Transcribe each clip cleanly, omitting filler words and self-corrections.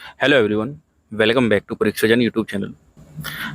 Hello everyone, welcome back to Parikshajan YouTube channel.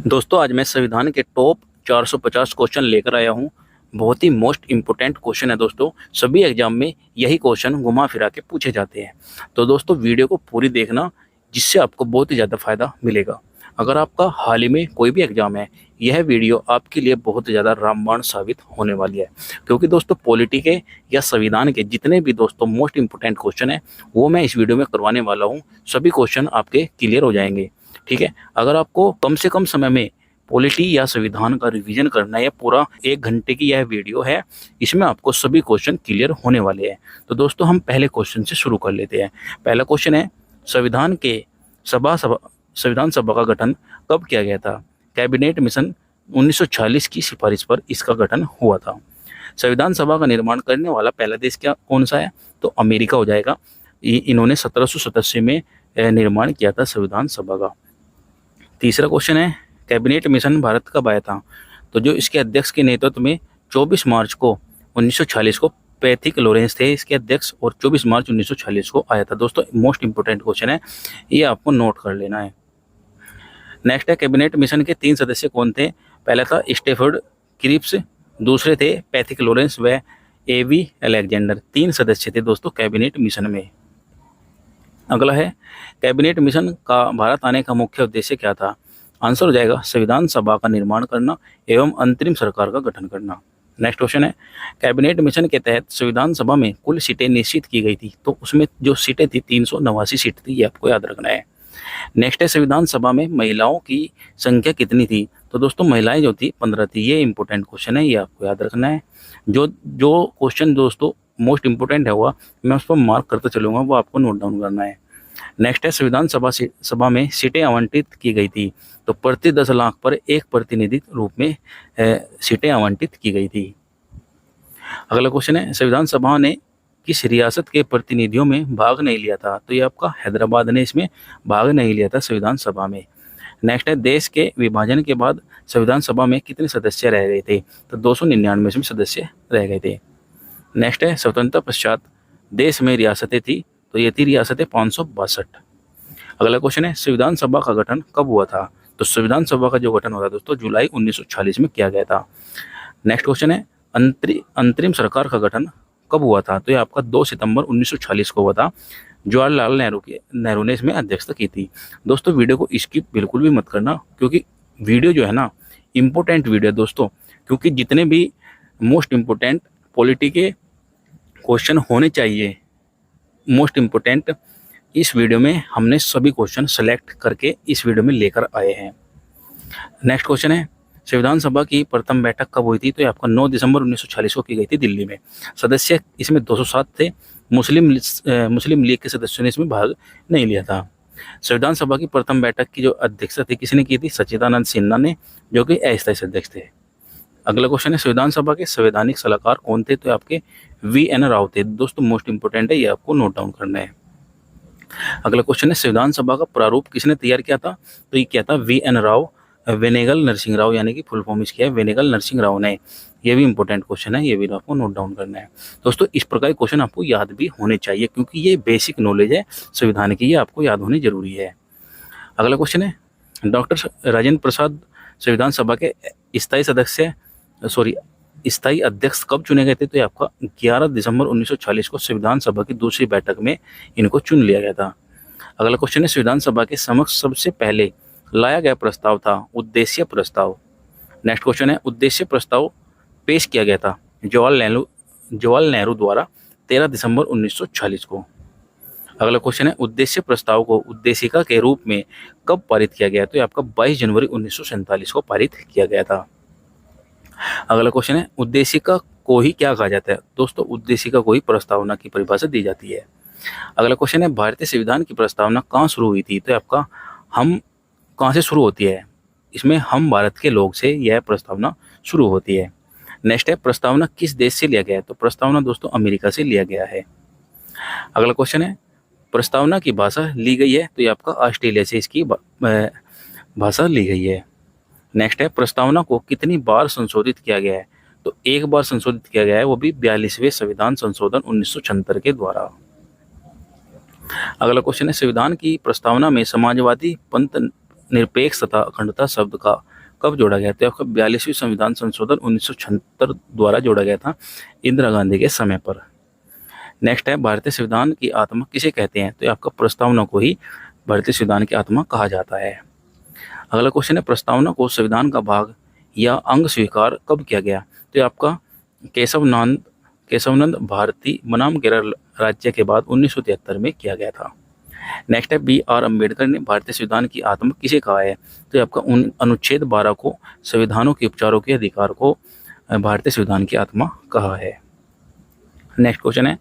दोस्तों, आज मैं संविधान के टॉप 450 क्वेश्चन लेकर आया हूं। बहुत ही मोस्ट इम्पोर्टेंट क्वेश्चन है दोस्तों। सभी एग्जाम में यही क्वेश्चन घुमा फिरा के पूछे जाते हैं। तो दोस्तों, वीडियो को पूरी देखना, जिससे आपको बहुत ही ज़्यादा फायदा मिलेगा। अगर आपका हाल ही में कोई भी एग्जाम है, यह वीडियो आपके लिए बहुत ज़्यादा रामबाण साबित होने वाली है। क्योंकि दोस्तों, पॉलिटी के या संविधान के जितने भी दोस्तों मोस्ट इंपोर्टेंट क्वेश्चन है, वो मैं इस वीडियो में करवाने वाला हूँ। सभी क्वेश्चन आपके क्लियर हो जाएंगे। ठीक है। अगर आपको कम से कम समय में पॉलिटी या संविधान का रिवीजन करना है, पूरा 1 घंटे की यह वीडियो है, इसमें आपको सभी क्वेश्चन क्लियर होने वाले हैं। तो दोस्तों, हम पहले क्वेश्चन से शुरू कर लेते हैं। पहला क्वेश्चन है, संविधान के संविधान सभा का गठन कब किया गया था? कैबिनेट मिशन 1946 की सिफारिश पर इसका गठन हुआ था। संविधान सभा का निर्माण करने वाला पहला देश कौन सा है? तो अमेरिका हो जाएगा। इन्होंने 1787 में निर्माण किया था संविधान सभा का। तीसरा क्वेश्चन है, कैबिनेट मिशन भारत कब आया था? तो जो इसके अध्यक्ष के नेतृत्व में 24 मार्च को 1946 को पैथिक लॉरेंस थे इसके अध्यक्ष, और 24 मार्च 1946 को आया था। दोस्तों, मोस्ट इंपोर्टेंट क्वेश्चन है, ये आपको नोट कर लेना है। नेक्स्ट है, कैबिनेट मिशन के 3 सदस्य कौन थे? पहला था स्टेफर्ड क्रिप्स, दूसरे थे पैथिक लॉरेंस व एवी अलेक्जेंडर। 3 सदस्य थे दोस्तों कैबिनेट मिशन में। अगला है, कैबिनेट मिशन का भारत आने का मुख्य उद्देश्य क्या था? आंसर हो जाएगा संविधान सभा का निर्माण करना एवं अंतरिम सरकार का गठन करना। नेक्स्ट क्वेश्चन है, कैबिनेट मिशन के तहत संविधान सभा में कुल सीटें निश्चित की गई थी, तो उसमें जो सीटें थी 389 सीट थी, ये आपको याद रखना है। नेक्स्ट है, संविधान सभा में महिलाओं की संख्या कितनी थी? तो दोस्तों, महिलाएं जो थी 15 थी। ये इंपॉर्टेंट क्वेश्चन है, ये आपको याद रखना है। जो जो क्वेश्चन दोस्तों मोस्ट इंपोर्टेंट है हुआ, मैं उस पर मार्क करते चलूंगा, वो आपको नोट डाउन करना है। नेक्स्ट है, संविधान सभा में सीटें आवंटित की गई थी, तो प्रति 10 लाख पर एक प्रतिनिधि रूप में सीटें आवंटित की गई थी। अगला क्वेश्चन है, संविधान सभा ने किस रियासत के प्रतिनिधियों में भाग नहीं लिया था? तो ये आपका हैदराबाद ने इसमें भाग नहीं लिया था संविधान सभा में। नेक्स्ट है, देश के विभाजन के बाद संविधान सभा में कितने सदस्य रह गए थे? तो 299 में सदस्य रह गए थे। नेक्स्ट है, स्वतंत्रता पश्चात देश में रियासतें थी, तो ये थी रियासतें 562। अगला क्वेश्चन है, संविधान सभा का गठन कब हुआ था? तो संविधान सभा का जो गठन हुआ था दोस्तों, जुलाई 1946 में किया गया था। नेक्स्ट क्वेश्चन है, अंतरिम सरकार का गठन कब हुआ था? तो ये आपका 2 सितंबर 1946 को हुआ था। जवाहरलाल नेहरू ने इसमें अध्यक्षता की थी। दोस्तों, वीडियो को स्किप बिल्कुल भी मत करना, क्योंकि वीडियो जो है ना, इम्पोर्टेंट वीडियो है दोस्तों। क्योंकि जितने भी मोस्ट इम्पोर्टेंट पॉलिटी के क्वेश्चन होने चाहिए, मोस्ट इम्पोर्टेंट, इस वीडियो में हमने सभी क्वेश्चन सेलेक्ट करके इस वीडियो में लेकर आए हैं। नेक्स्ट क्वेश्चन है, संविधान सभा की प्रथम बैठक कब हुई थी? तो ये आपका 9 दिसंबर 1946 को की गई थी दिल्ली में। सदस्य इसमें 207 थे। मुस्लिम लीग के सदस्यों ने इसमें भाग नहीं लिया था। संविधान सभा की प्रथम बैठक की जो अध्यक्षता थी, किसने की थी? सच्चिदानंद सिन्हा ने, जो कि अस्थायी अध्यक्ष थे। अगला क्वेश्चन है, संविधान सभा के संवैधानिक सलाहकार कौन थे? तो आपके VN राव थे। दोस्तों, मोस्ट इंपोर्टेंट है, ये आपको नोट डाउन करना है। अगला क्वेश्चन है, संविधान सभा का प्रारूप किसने तैयार किया था? तो ये किया था VN राव, वेनेगल नरसिंह राव, यानी कि फुल फॉर्म इसकी है वेनेगल नरसिंह राव ने। ये भी इंपॉर्टेंट क्वेश्चन है, ये भी आपको नोट डाउन करना है। दोस्तों, इस प्रकार के क्वेश्चन आपको याद भी होने चाहिए, क्योंकि ये बेसिक नॉलेज है संविधान की, ये आपको याद होनी जरूरी है। अगला क्वेश्चन है, डॉक्टर राजेंद्र प्रसाद संविधान सभा के स्थायी अध्यक्ष कब चुने गए थे? तो ये आपका 11 दिसंबर 1946 को संविधान सभा की दूसरी बैठक में इनको चुन लिया गया था। अगला क्वेश्चन है, संविधान सभा के समक्ष सबसे पहले लाया गया प्रस्ताव था उद्देश्य प्रस्ताव। नेक्स्ट क्वेश्चन है, उद्देश्य प्रस्ताव पेश किया गया था जवाहरलाल नेहरू द्वारा 13 दिसंबर 1946 को। अगला क्वेश्चन है, उद्देश्य प्रस्ताव को उद्देशिका के रूप में कब पारित किया गया? तो ये आपका 22 जनवरी 1947 को पारित किया गया था। अगला क्वेश्चन है, उद्देशिका को ही क्या कहा जाता है? दोस्तों, उद्देशिका को ही प्रस्तावना की परिभाषा दी जाती है। अगला क्वेश्चन है, भारतीय संविधान की प्रस्तावना कहाँ शुरू हुई थी? तो आपका हम कहाँ से शुरू होती है? इसमें हम भारत के लोग से यह प्रस्तावना शुरू होती है। नेक्स्ट है, प्रस्तावना किस देश से लिया गया है? तो प्रस्तावना दोस्तों अमेरिका से लिया गया है। अगला क्वेश्चन है, प्रस्तावना की भाषा ली गई है? तो ये आपका ऑस्ट्रेलिया से इसकी भाषा ली गई है। नेक्स्ट है, प्रस्तावना को कितनी बार संशोधित किया गया है? तो एक बार संशोधित किया गया है, वो भी 42वें संविधान संशोधन 1976 के द्वारा। अगला क्वेश्चन है, संविधान की प्रस्तावना में समाजवादी पंथ निरपेक्ष तथा अखंडता शब्द का कब जोड़ा गया? तो आपका 42वीं संविधान संशोधन 1976 द्वारा जोड़ा गया था, इंदिरा गांधी के समय पर। नेक्स्ट है, भारतीय संविधान की आत्मा किसे कहते हैं? तो आपका प्रस्तावना को ही भारतीय संविधान की आत्मा कहा जाता है। अगला क्वेश्चन है, प्रस्तावना को संविधान का भाग या अंग स्वीकार कब किया गया? तो आपका केशवानंद भारती बनाम केरल राज्य के बाद 1973 में किया गया था। नेक्स्ट है, BR अम्बेडकर ने भारतीय संविधान की आत्मा किसे कहा है? तो आपका अनुच्छेद 12 को संविधानों के उपचारों के अधिकार को भारतीय संविधान की आत्मा कहा है। नेक्स्ट क्वेश्चन है,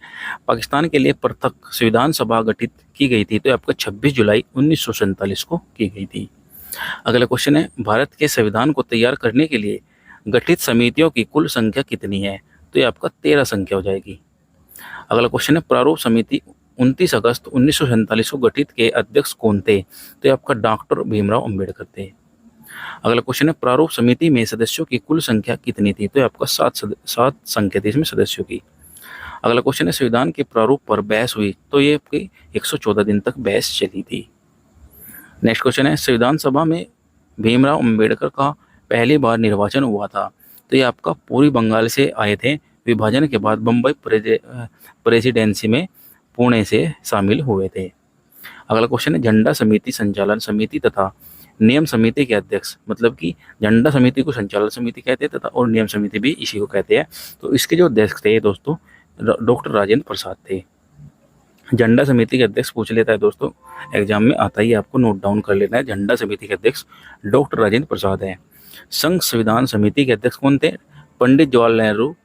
पाकिस्तान के लिए पृथक संविधान सभा गठित की गई थी? तो आपका 26 जुलाई 1947 को की गई थी। अगला क्वेश्चन है, भारत के संविधान को तैयार करने के लिए गठित समितियों की कुल संख्या कितनी है? तो ये आपका 13 संख्या हो जाएगी। अगला क्वेश्चन है, प्रारूप समिति 29 अगस्त 1947 को गठित के अध्यक्ष कौन थे? तो ये आपका डॉक्टर भीमराव अंबेडकर थे। अगला क्वेश्चन है, प्रारूप समिति में सदस्यों की कुल संख्या कितनी थी? तो ये आपका 7 संख्या थी इसमें सदस्यों की। अगला क्वेश्चन है, संविधान के प्रारूप पर बहस हुई? तो ये आपकी 114 दिन तक बहस चली थी। नेक्स्ट क्वेश्चन है, संविधान सभा में भीमराव अंबेडकर का पहली बार निर्वाचन हुआ था? तो ये आपका पूर्वी बंगाल से आए थे, विभाजन के बाद बम्बई प्रेसिडेंसी में पुणे से शामिल हुए थे। अगला क्वेश्चन है, झंडा समिति, संचालन समिति तथा नियम समिति के अध्यक्ष, मतलब कि झंडा समिति को संचालन समिति कहते हैं तथा और नियम समिति भी इसी को कहते हैं। तो इसके जो अध्यक्ष थे दोस्तों, डॉक्टर राजेंद्र प्रसाद थे। झंडा समिति के अध्यक्ष पूछ लेता है दोस्तों, एग्जाम में आता ही, आपको नोट डाउन कर लेना है। झंडा समिति के अध्यक्ष डॉक्टर राजेंद्र प्रसाद हैं। संघ संविधान समिति के अध्यक्ष कौन थे? पंडित जवाहरलाल नेहरू।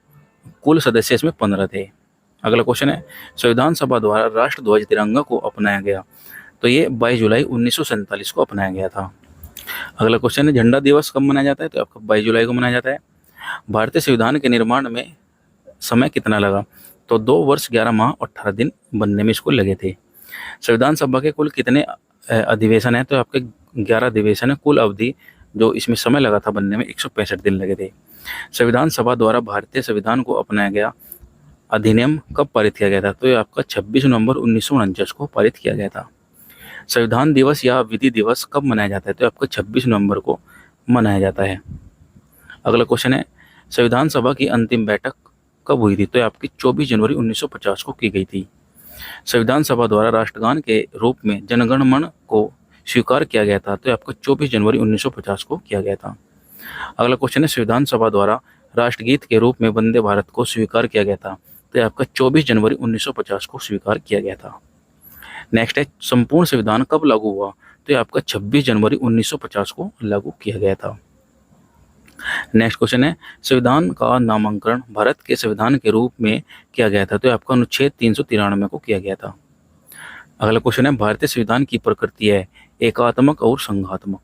कुल सदस्य इसमें 15 थे। अगला क्वेश्चन है, संविधान सभा द्वारा राष्ट्र ध्वज तिरंगा को अपनाया गया? तो ये 22 जुलाई 1947 को अपनाया गया था। अगला क्वेश्चन है, झंडा दिवस कब मनाया जाता है? तो आपका 22 जुलाई को मनाया जाता है। भारतीय संविधान के निर्माण में समय कितना लगा? तो 2 वर्ष 11 माह 18 दिन बनने में इसको लगे थे। संविधान सभा के कुल कितने अधिवेशन हैं? तो आपके 11 अधिवेशन है। कुल अवधि जो इसमें समय लगा था बनने में 165 दिन लगे थे। संविधान सभा द्वारा भारतीय संविधान को अपनाया गया अधिनियम कब पारित किया गया था? तो ये आपका 26 नवंबर 1949 को पारित किया गया था। संविधान दिवस या विधि दिवस कब मनाया जाता है? तो आपका 26 नवंबर को मनाया जाता है। अगला क्वेश्चन है, संविधान सभा की अंतिम बैठक कब हुई थी? तो आपकी 24 जनवरी 1950 को की गई थी। संविधान सभा द्वारा राष्ट्रगान के रूप में जनगण मन को स्वीकार किया गया था? तो आपका 24 जनवरी 1950 को किया गया था। अगला क्वेश्चन है, संविधान सभा द्वारा राष्ट्रगीत के रूप में वंदे भारत को स्वीकार किया गया था? तो आपका 24 जनवरी 1950 को स्वीकार किया गया था। नेक्स्ट है, संपूर्ण संविधान कब लागू हुआ? तो आपका 26 जनवरी 1950 को लागू किया गया था। नेक्स्ट क्वेश्चन है, संविधान का नामकरण भारत के संविधान के रूप में किया गया था? तो आपका अनुच्छेद 393 को किया गया था। अगला क्वेश्चन है, भारतीय संविधान की प्रकृति है एकात्मक और संघात्मक?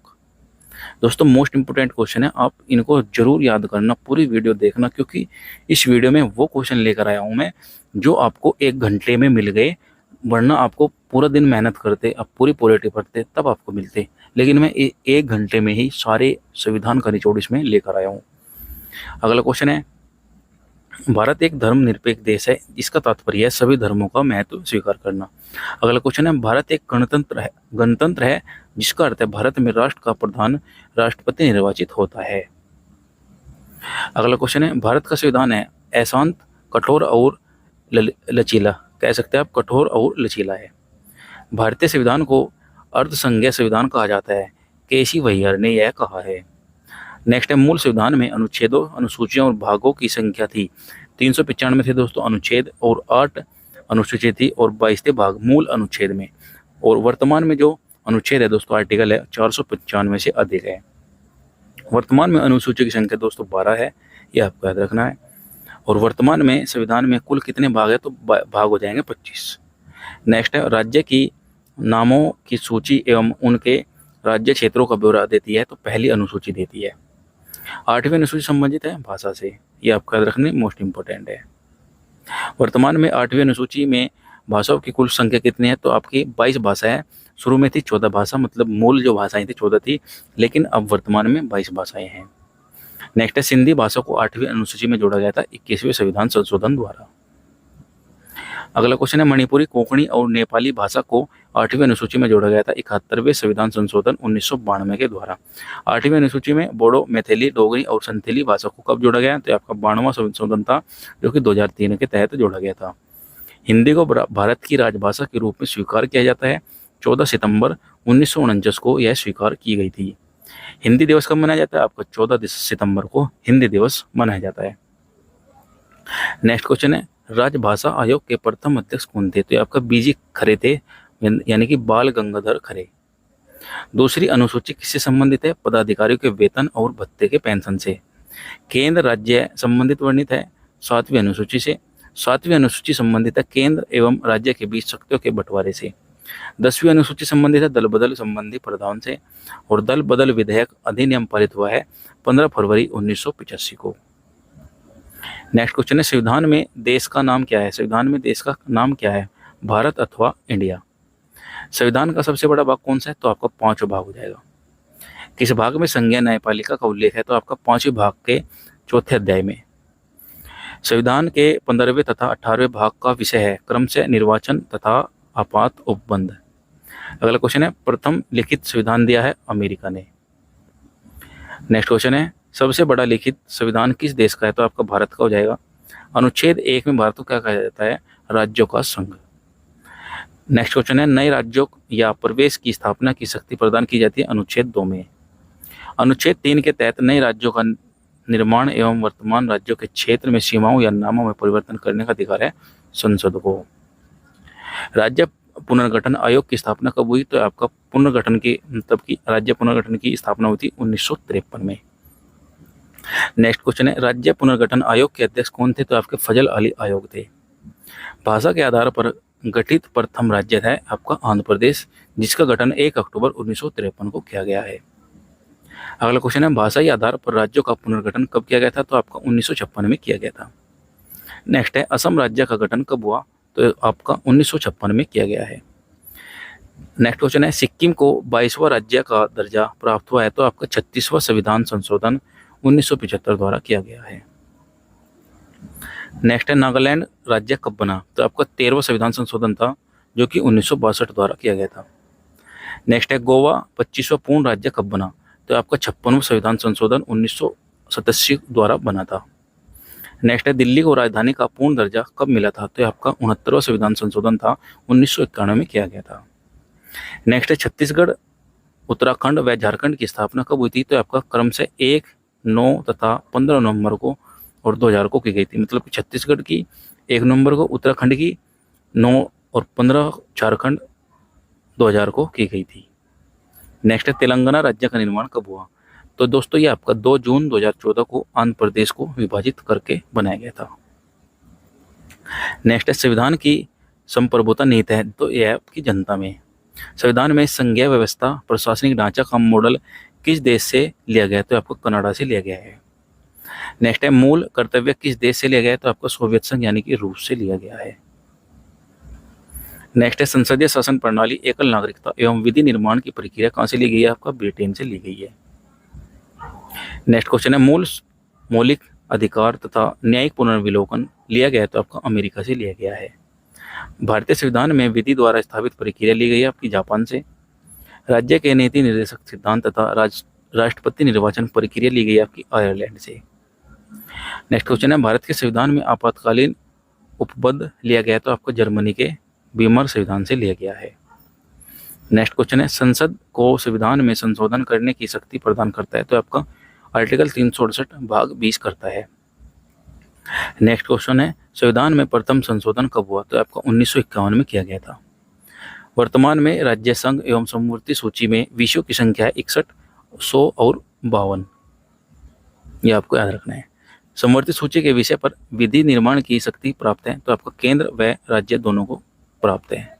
दोस्तों मोस्ट इंपोर्टेंट क्वेश्चन है, आप इनको जरूर याद करना, पूरी वीडियो देखना, क्योंकि इस वीडियो में वो क्वेश्चन लेकर आया हूँ मैं जो आपको 1 घंटे में मिल गए, वरना आपको पूरा दिन मेहनत करते, आप पूरी पॉलिटी पढ़ते तब आपको मिलते, लेकिन मैं 1 घंटे में ही सारे संविधान का निचोड़ इसमें लेकर आया हूँ। अगला क्वेश्चन है, भारत एक धर्मनिरपेक्ष देश है, इसका तात्पर्य है सभी धर्मों का महत्व स्वीकार करना। अगला क्वेश्चन है, भारत एक गणतंत्र है जिसका अर्थ है भारत में राष्ट्र का प्रधान राष्ट्रपति निर्वाचित होता है। अगला क्वेश्चन है, भारत का संविधान है अशांत, कठोर और लचीला? कह सकते हैं आप कठोर और लचीला है। भारतीय संविधान को अर्धसंघीय संविधान कहा जाता है, केसी वैयर ने यह कहा है। नेक्स्ट है, मूल संविधान में अनुच्छेदों, अनुसूचियों और भागों की संख्या थी? 395 थे दोस्तों अनुच्छेद, और 8 अनुसूची थी और 22 थे भाग मूल अनुच्छेद में। और वर्तमान में जो अनुच्छेद है दोस्तों, आर्टिकल है 495 से अधिक है। वर्तमान में अनुसूची की संख्या दोस्तों 12 है, ये आपको याद रखना है। और वर्तमान में संविधान में कुल कितने भाग है? तो भाग हो जाएंगे 25। नेक्स्ट है, राज्य की नामों की सूची एवं उनके राज्य क्षेत्रों का ब्यौरा देती है? तो पहली अनुसूची देती है। 8वीं अनुसूची संबंधित है भाषा से, ये आपको याद रखने मोस्ट इंपोर्टेंट है। वर्तमान में 8वीं अनुसूची में भाषाओं की कुल संख्या कितनी है? तो आपकी 22 भाषा है। शुरू में थी 14 भाषा, मतलब मूल जो भाषाएं थी 14 थी, लेकिन अब वर्तमान में 22 भाषाएं हैं। नेक्स्ट है, सिंधी भाषा को 8वीं अनुसूची में जोड़ा गया था 21वें संविधान संशोधन द्वारा। अगला क्वेश्चन है, मणिपुरी, कोंकणी और नेपाली भाषा को 8वीं अनुसूची में जोड़ा गया था 71वें संविधान संशोधन 1992 के द्वारा। 8वीं अनुसूची में बोडो, मैथिली, डोगरी और संथाली भाषा को कब जोड़ा गया? तो आपका 92वां संशोधन था, जो कि 2003 के तहत जोड़ा गया था। हिंदी को भारत की राजभाषा के रूप में स्वीकार किया जाता है। 14 सितंबर 1949 को यह स्वीकार की गई थी। हिंदी दिवस कब मनाया जाता है? आपका 14 सितंबर को हिंदी दिवस मनाया जाता है। नेक्स्ट क्वेश्चन है, राजभाषा आयोग के प्रथम अध्यक्ष कौन थे? तो आपका बीजी खरे थे, यानी कि बाल गंगाधर खरे। दूसरी अनुसूची किससे संबंधित है? पदाधिकारियों के वेतन और भत्ते के पेंशन से। केंद्र राज्य संबंधित वर्णित है 7वीं अनुसूची से। 7वीं अनुसूची संबंधित है केंद्र एवं राज्य के बीच शक्तियों के बंटवारे से। 10वीं अनुसूची संबंधित है दल बदल संबंधी प्रावधान से। और दल बदल विधेयक अधिनियम पारित हुआ है 15 फरवरी 1985 को। नेक्स्ट क्वेश्चन है, संविधान में देश का नाम क्या है? संविधान में देश का नाम क्या है? भारत अथवा इंडिया। संविधान का सबसे बड़ा भाग कौन सा है? तो आपका 5वां भाग हो जाएगा। किस भाग में संज्ञा न्यायपालिका का उल्लेख है? तो आपका 5वें भाग के 4थे अध्याय में। संविधान के 15वें तथा 18वें भाग का विषय है क्रमशः निर्वाचन तथा आपात उपबंध। अगला क्वेश्चन है, प्रथम लिखित संविधान दिया है अमेरिका ने। नेक्स्ट क्वेश्चन है, सबसे बड़ा लिखित संविधान किस देश का है? तो आपका भारत का हो जाएगा। अनुच्छेद 1 में भारत को क्या कहा जाता है? राज्यों का संघ। नेक्स्ट क्वेश्चन है, नए राज्यों या प्रदेश की स्थापना की शक्ति प्रदान की जाती है अनुच्छेद 2 में। अनुच्छेद 3 के तहत नए राज्यों का निर्माण एवं वर्तमान राज्यों के क्षेत्र में सीमाओं या नामों में परिवर्तन करने का अधिकार है संसद को। राज्य पुनर्गठन आयोग की स्थापना कब हुई? तो आपका पुनर्गठन की मतलब की राज्य पुनर्गठन की स्थापना हुई थी 1953 में। नेक्स्ट क्वेश्चन है, राज्य पुनर्गठन आयोग के अध्यक्ष कौन थे? तो आपके फजल अली आयोग थे। भाषा के आधार पर गठित प्रथम राज्य है आपका आंध्र प्रदेश, जिसका गठन 1 अक्टूबर 1953 को किया गया है। अगला क्वेश्चन है, भाषाई आधार पर राज्यों का पुनर्गठन कब किया गया था? तो आपका 1956 में किया गया था। नेक्स्ट है, असम राज्य का गठन कब हुआ? तो आपका 1956 में किया गया है। नेक्स्ट क्वेश्चन है, सिक्किम को 22वां राज्य का दर्जा प्राप्त हुआ है? तो आपका 36वां संविधान संशोधन 1975 द्वारा किया गया है। नेक्स्ट है, नागालैंड राज्य कब बना? तो आपका 13वां संविधान संशोधन था, जो कि 1962 द्वारा किया गया था। नेक्स्ट है, गोवा 25वां पूर्ण राज्य कब बना? तो आपका 56वां संविधान संशोधन 1987 द्वारा बना था। नेक्स्ट है, दिल्ली को राजधानी का पूर्ण दर्जा कब मिला था? तो आपका 69वां संविधान संशोधन था, 1991 में किया गया था। नेक्स्ट है, छत्तीसगढ़, उत्तराखंड व झारखंड की स्थापना कब हुई थी? तो आपका क्रम से 1, 9 तथा 15 नवंबर को और 2000 को की गई थी। मतलब कि छत्तीसगढ़ की 1 नवंबर को, उत्तराखंड की 9 और 15 झारखंड 2000 को की गई थी। नेक्स्ट है, तेलंगाना राज्य का निर्माण कब हुआ? तो दोस्तों ये आपका 2 जून 2014 को आंध्र प्रदेश को विभाजित करके बनाया गया था। नेक्स्ट है, संविधान की संप्रभुता नीत है? तो यह आपकी जनता में। संविधान में संघीय व्यवस्था प्रशासनिक ढांचा का मॉडल किस देश से लिया गया? तो आपको कनाडा से लिया गया है। नेक्स्ट है, मूल कर्तव्य किस देश से लिया गया है? तो आपका सोवियत संघ यानी कि रूस से लिया गया है। नेक्स्ट है, संसदीय शासन प्रणाली, एकल नागरिकता एवं विधि निर्माण की प्रक्रिया कहाँ से ली गई है? आपका ब्रिटेन से ली गई है। नेक्स्ट क्वेश्चन है, मौलिक अधिकार तथा न्यायिक पुनर्विलोकन लिया गया है? तो आपका अमेरिका से लिया गया है। भारतीय संविधान में विधि द्वारा स्थापित प्रक्रिया ली गई है आपकी जापान से। राज्य के नीति निर्देशक सिद्धांत तथा राष्ट्रपति निर्वाचन प्रक्रिया ली गई है आपकी आयरलैंड से। नेक्स्ट क्वेश्चन है, भारत के संविधान में आपातकालीन उपबंध लिया गया? तो आपको जर्मनी के बीमर संविधान से लिया गया है। नेक्स्ट क्वेश्चन है, संसद को संविधान में संशोधन करने की शक्ति प्रदान करता है? तो आपका आर्टिकल 368 भाग 20 करता है। नेक्स्ट क्वेश्चन है, संविधान में प्रथम संशोधन कब हुआ? तो आपका 1951 में किया गया था। वर्तमान में राज्य संघ एवं समवर्ती सूची में विषयों की संख्या है 61, 100 और 52। ये आपको याद रखना है। समवर्ती सूची के विषय पर विधि निर्माण की शक्ति प्राप्त है? तो आपका केंद्र व राज्य दोनों को प्राप्त है।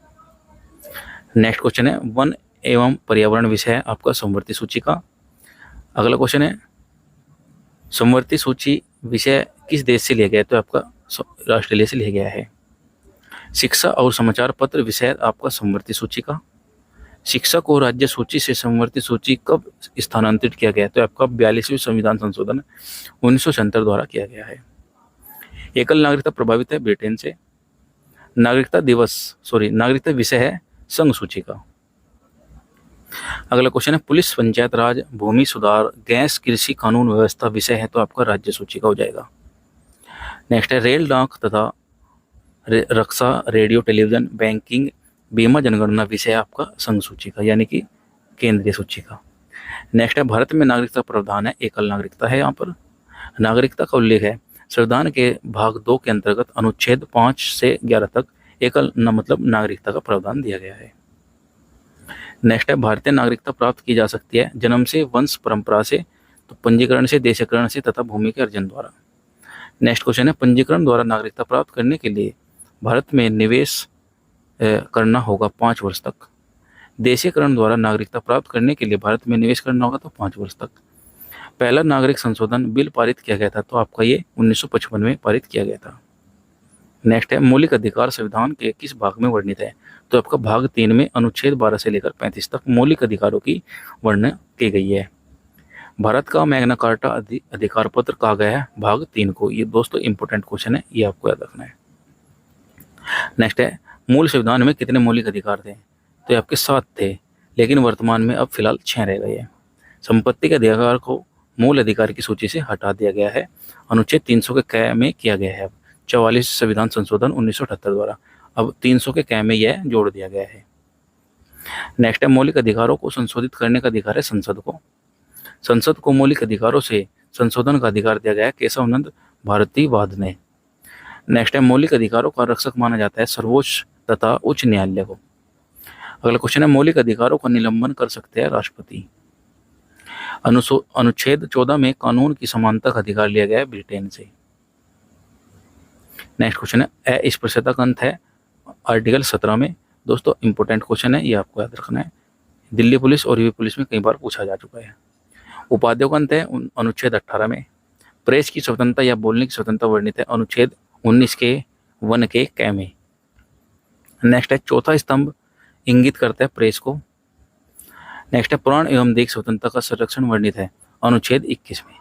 नेक्स्ट क्वेश्चन है, वन एवं पर्यावरण विषय है आपका समवर्ती सूची का। अगला क्वेश्चन है, समवर्ती सूची विषय किस देश से लिया गया है? तो आपका ऑस्ट्रेलिया से लिया गया है। शिक्षा और समाचार पत्र विषय आपका समवर्ती सूची का। शिक्षा को राज्य सूची से समवर्ती सूची कब स्थानांतरित किया गया? तो आपका 42वें संविधान संशोधन 1976 द्वारा किया गया है। एकल नागरिकता प्रभावित है ब्रिटेन से। नागरिकता विषय है संघ सूची का। अगला क्वेश्चन है पुलिस, पंचायत राज, भूमि सुधार, गैस, कृषि, कानून व्यवस्था विषय है तो आपका राज्य सूची का हो जाएगा। नेक्स्ट है रेल, डाक तथा रक्षा, रेडियो, टेलीविजन, बैंकिंग, बीमा, जनगणना विषय आपका संघ सूची का यानी कि केंद्रीय सूची का। नेक्स्ट है भारत में नागरिकता प्रावधान है, एकल नागरिकता है। यहाँ पर नागरिकता का उल्लेख है संविधान के भाग 2 के अंतर्गत अनुच्छेद 5 से 11 तक एकल मतलब नागरिकता का प्रावधान दिया गया है। नेक्स्ट है भारतीय नागरिकता प्राप्त की जा सकती है जन्म से, वंश परंपरा से, तो पंजीकरण से, देशीकरण से तथा भूमि के अर्जन द्वारा। नेक्स्ट क्वेश्चन है पंजीकरण द्वारा नागरिकता प्राप्त करने के लिए भारत में निवेश करना होगा 5 वर्ष तक। देशीकरण द्वारा नागरिकता प्राप्त करने के लिए भारत में निवेश करना होगा तो 5 वर्ष तक। पहला नागरिक संशोधन बिल पारित किया गया था तो आपका ये 1955 में पारित किया गया था। नेक्स्ट है मौलिक अधिकार संविधान के किस भाग में वर्णित है तो आपका भाग 3 में अनुच्छेद 12 से लेकर 35 तक मौलिक अधिकारों की वर्णना की गई है। भारत का मैग्ना कार्टा अधिकार पत्र कहा गया है भाग 3 को। ये दोस्तों इंपॉर्टेंट क्वेश्चन है, ये आपको याद रखना है। नेक्स्ट है मूल संविधान में कितने मौलिक अधिकार थे तो ये आपके 7 थे, लेकिन वर्तमान में अब फिलहाल 6 रह गए हैं। संपत्ति के अधिकार को मूल अधिकार की सूची से हटा दिया गया है, अनुच्छेद 300 के क में किया गया है। 44 संविधान संशोधन 1978 द्वारा अब 300 के क में यह जोड़ दिया गया है। नेक्स्ट है मौलिक अधिकारों को संशोधित करने का अधिकार है संसद को। संसद को मौलिक अधिकारों से संशोधन का अधिकार दिया गया है केशवानंद भारतीवाद ने। नेक्स्ट है मौलिक अधिकारों का रक्षक माना जाता है सर्वोच्च तथा उच्च न्यायालय को। अगला क्वेश्चन है मौलिक अधिकारों का निलंबन कर सकते हैं राष्ट्रपति। अनुच्छेद 14 में कानून की समानता का अधिकार लिया गया है ब्रिटेन से। नेक्स्ट क्वेश्चन है अस्पृश्यता का अंत है आर्टिकल 17 में। दोस्तों इंपॉर्टेंट क्वेश्चन है, ये आपको याद रखना है, दिल्ली पुलिस और यूपी पुलिस में कई बार पूछा जा चुका है। उपाधियों का अंत है अनुच्छेद 18 में। प्रेस की स्वतंत्रता या बोलने की स्वतंत्रता वर्णित है अनुच्छेद 19 के 1 के क में। नेक्स्ट है चौथा स्तंभ इंगित करता है प्रेस को। नेक्स्ट है प्राण एवं देह स्वतंत्रता का संरक्षण वर्णित है अनुच्छेद 21 में।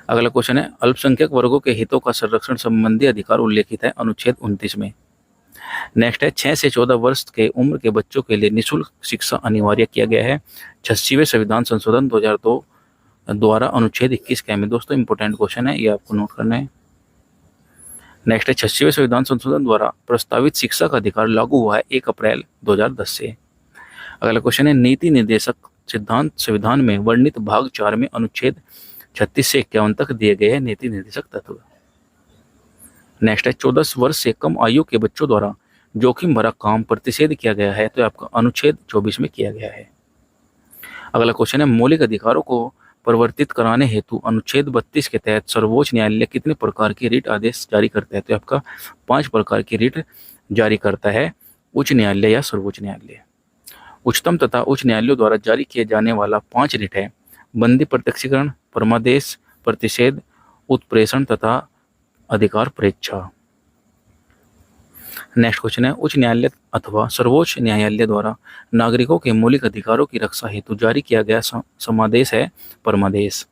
अगला क्वेश्चन है अल्पसंख्यक वर्गों के हितों का संरक्षण संबंधी अधिकार उल्लेखित है अनुच्छेद 29 में। नेक्स्ट है 6 से 14 वर्ष के उम्र के बच्चों के लिए निःशुल्क शिक्षा अनिवार्य किया गया है 86वें संविधान संशोधन 2002 द्वारा अनुच्छेद 21 के में। दोस्तों इंपॉर्टेंट क्वेश्चन है, ये आपको नोट करना है। नेक्स्ट है 86वें संविधान संशोधन द्वारा प्रस्तावित शिक्षा का अधिकार लागू हुआ है 1 अप्रैल 2010 से। अगला क्वेश्चन है नीति निर्देशक सिद्धांत संविधान में वर्णित भाग 4 में अनुच्छेद 36 से 51 तक दिए गए हैं नीति निर्देशक तत्व। नेक्स्ट है 14 वर्ष से कम आयु के बच्चों द्वारा जोखिम भरा काम प्रतिषेध किया गया है तो आपका अनुच्छेद 24 में किया गया है। अगला क्वेश्चन है मौलिक अधिकारों को परिवर्तित कराने हेतु अनुच्छेद 32 के तहत सर्वोच्च न्यायालय कितने प्रकार के रिट आदेश जारी करता है तो आपका 5 प्रकार की रिट जारी करता है उच्च न्यायालय या सर्वोच्च न्यायालय। उच्चतम तथा उच्च न्यायालयों द्वारा जारी किए जाने वाला 5 रिट है बंदी प्रत्यक्षीकरण, परमादेश, प्रतिषेध, उत्प्रेषण तथा अधिकार परीक्षा। नेक्स्ट क्वेश्चन है उच्च न्यायालय अथवा सर्वोच्च न्यायालय द्वारा नागरिकों के मौलिक अधिकारों की रक्षा हेतु जारी किया गया समादेश है परमादेश।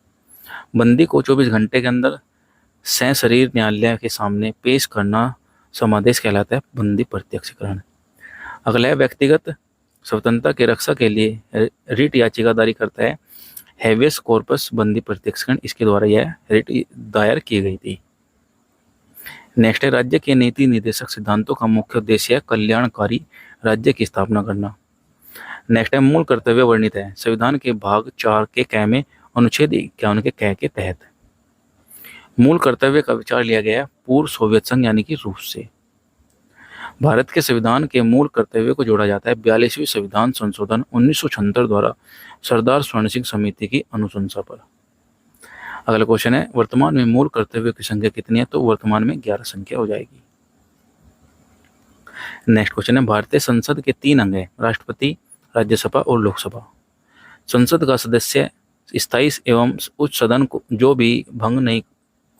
बंदी को 24 घंटे के अंदर सशरीर न्यायालय के सामने पेश करना समादेश कहलाता है बंदी प्रत्यक्षीकरण। अगला है व्यक्तिगत स्वतंत्रता की रक्षा के लिए रिट याचिका दायर करता है हेवियस कॉर्पस बंदी प्रत्यक्षीकरण, इसके द्वारा यह रिट दायर की गई थी। नेक्स्ट है राज्य के नीति निर्देशक सिद्धांतों का मुख्य उद्देश्य है कल्याणकारी राज्य की स्थापना करना। नेक्स्ट है मूल कर्तव्य वर्णित है संविधान के भाग 4 के क में अनुच्छेद 51 के क के तहत। मूल कर्तव्य का विचार लिया गया है पूर्व सोवियत संघ यानी कि रूस से। भारत के संविधान के मूल कर्तव्य को जोड़ा जाता है 42वें संविधान संशोधन 1976 द्वारा सरदार स्वर्ण सिंह समिति की अनुशंसा पर। अगला क्वेश्चन है वर्तमान में मूल कर्तव्यों की संख्या कितनी है तो वर्तमान में 11 संख्या हो जाएगी। नेक्स्ट क्वेश्चन है भारतीय संसद के 3 अंग हैं राष्ट्रपति, राज्यसभा और लोकसभा। संसद का सदस्य स्थायी एवं उच्च सदन को जो भी भंग नहीं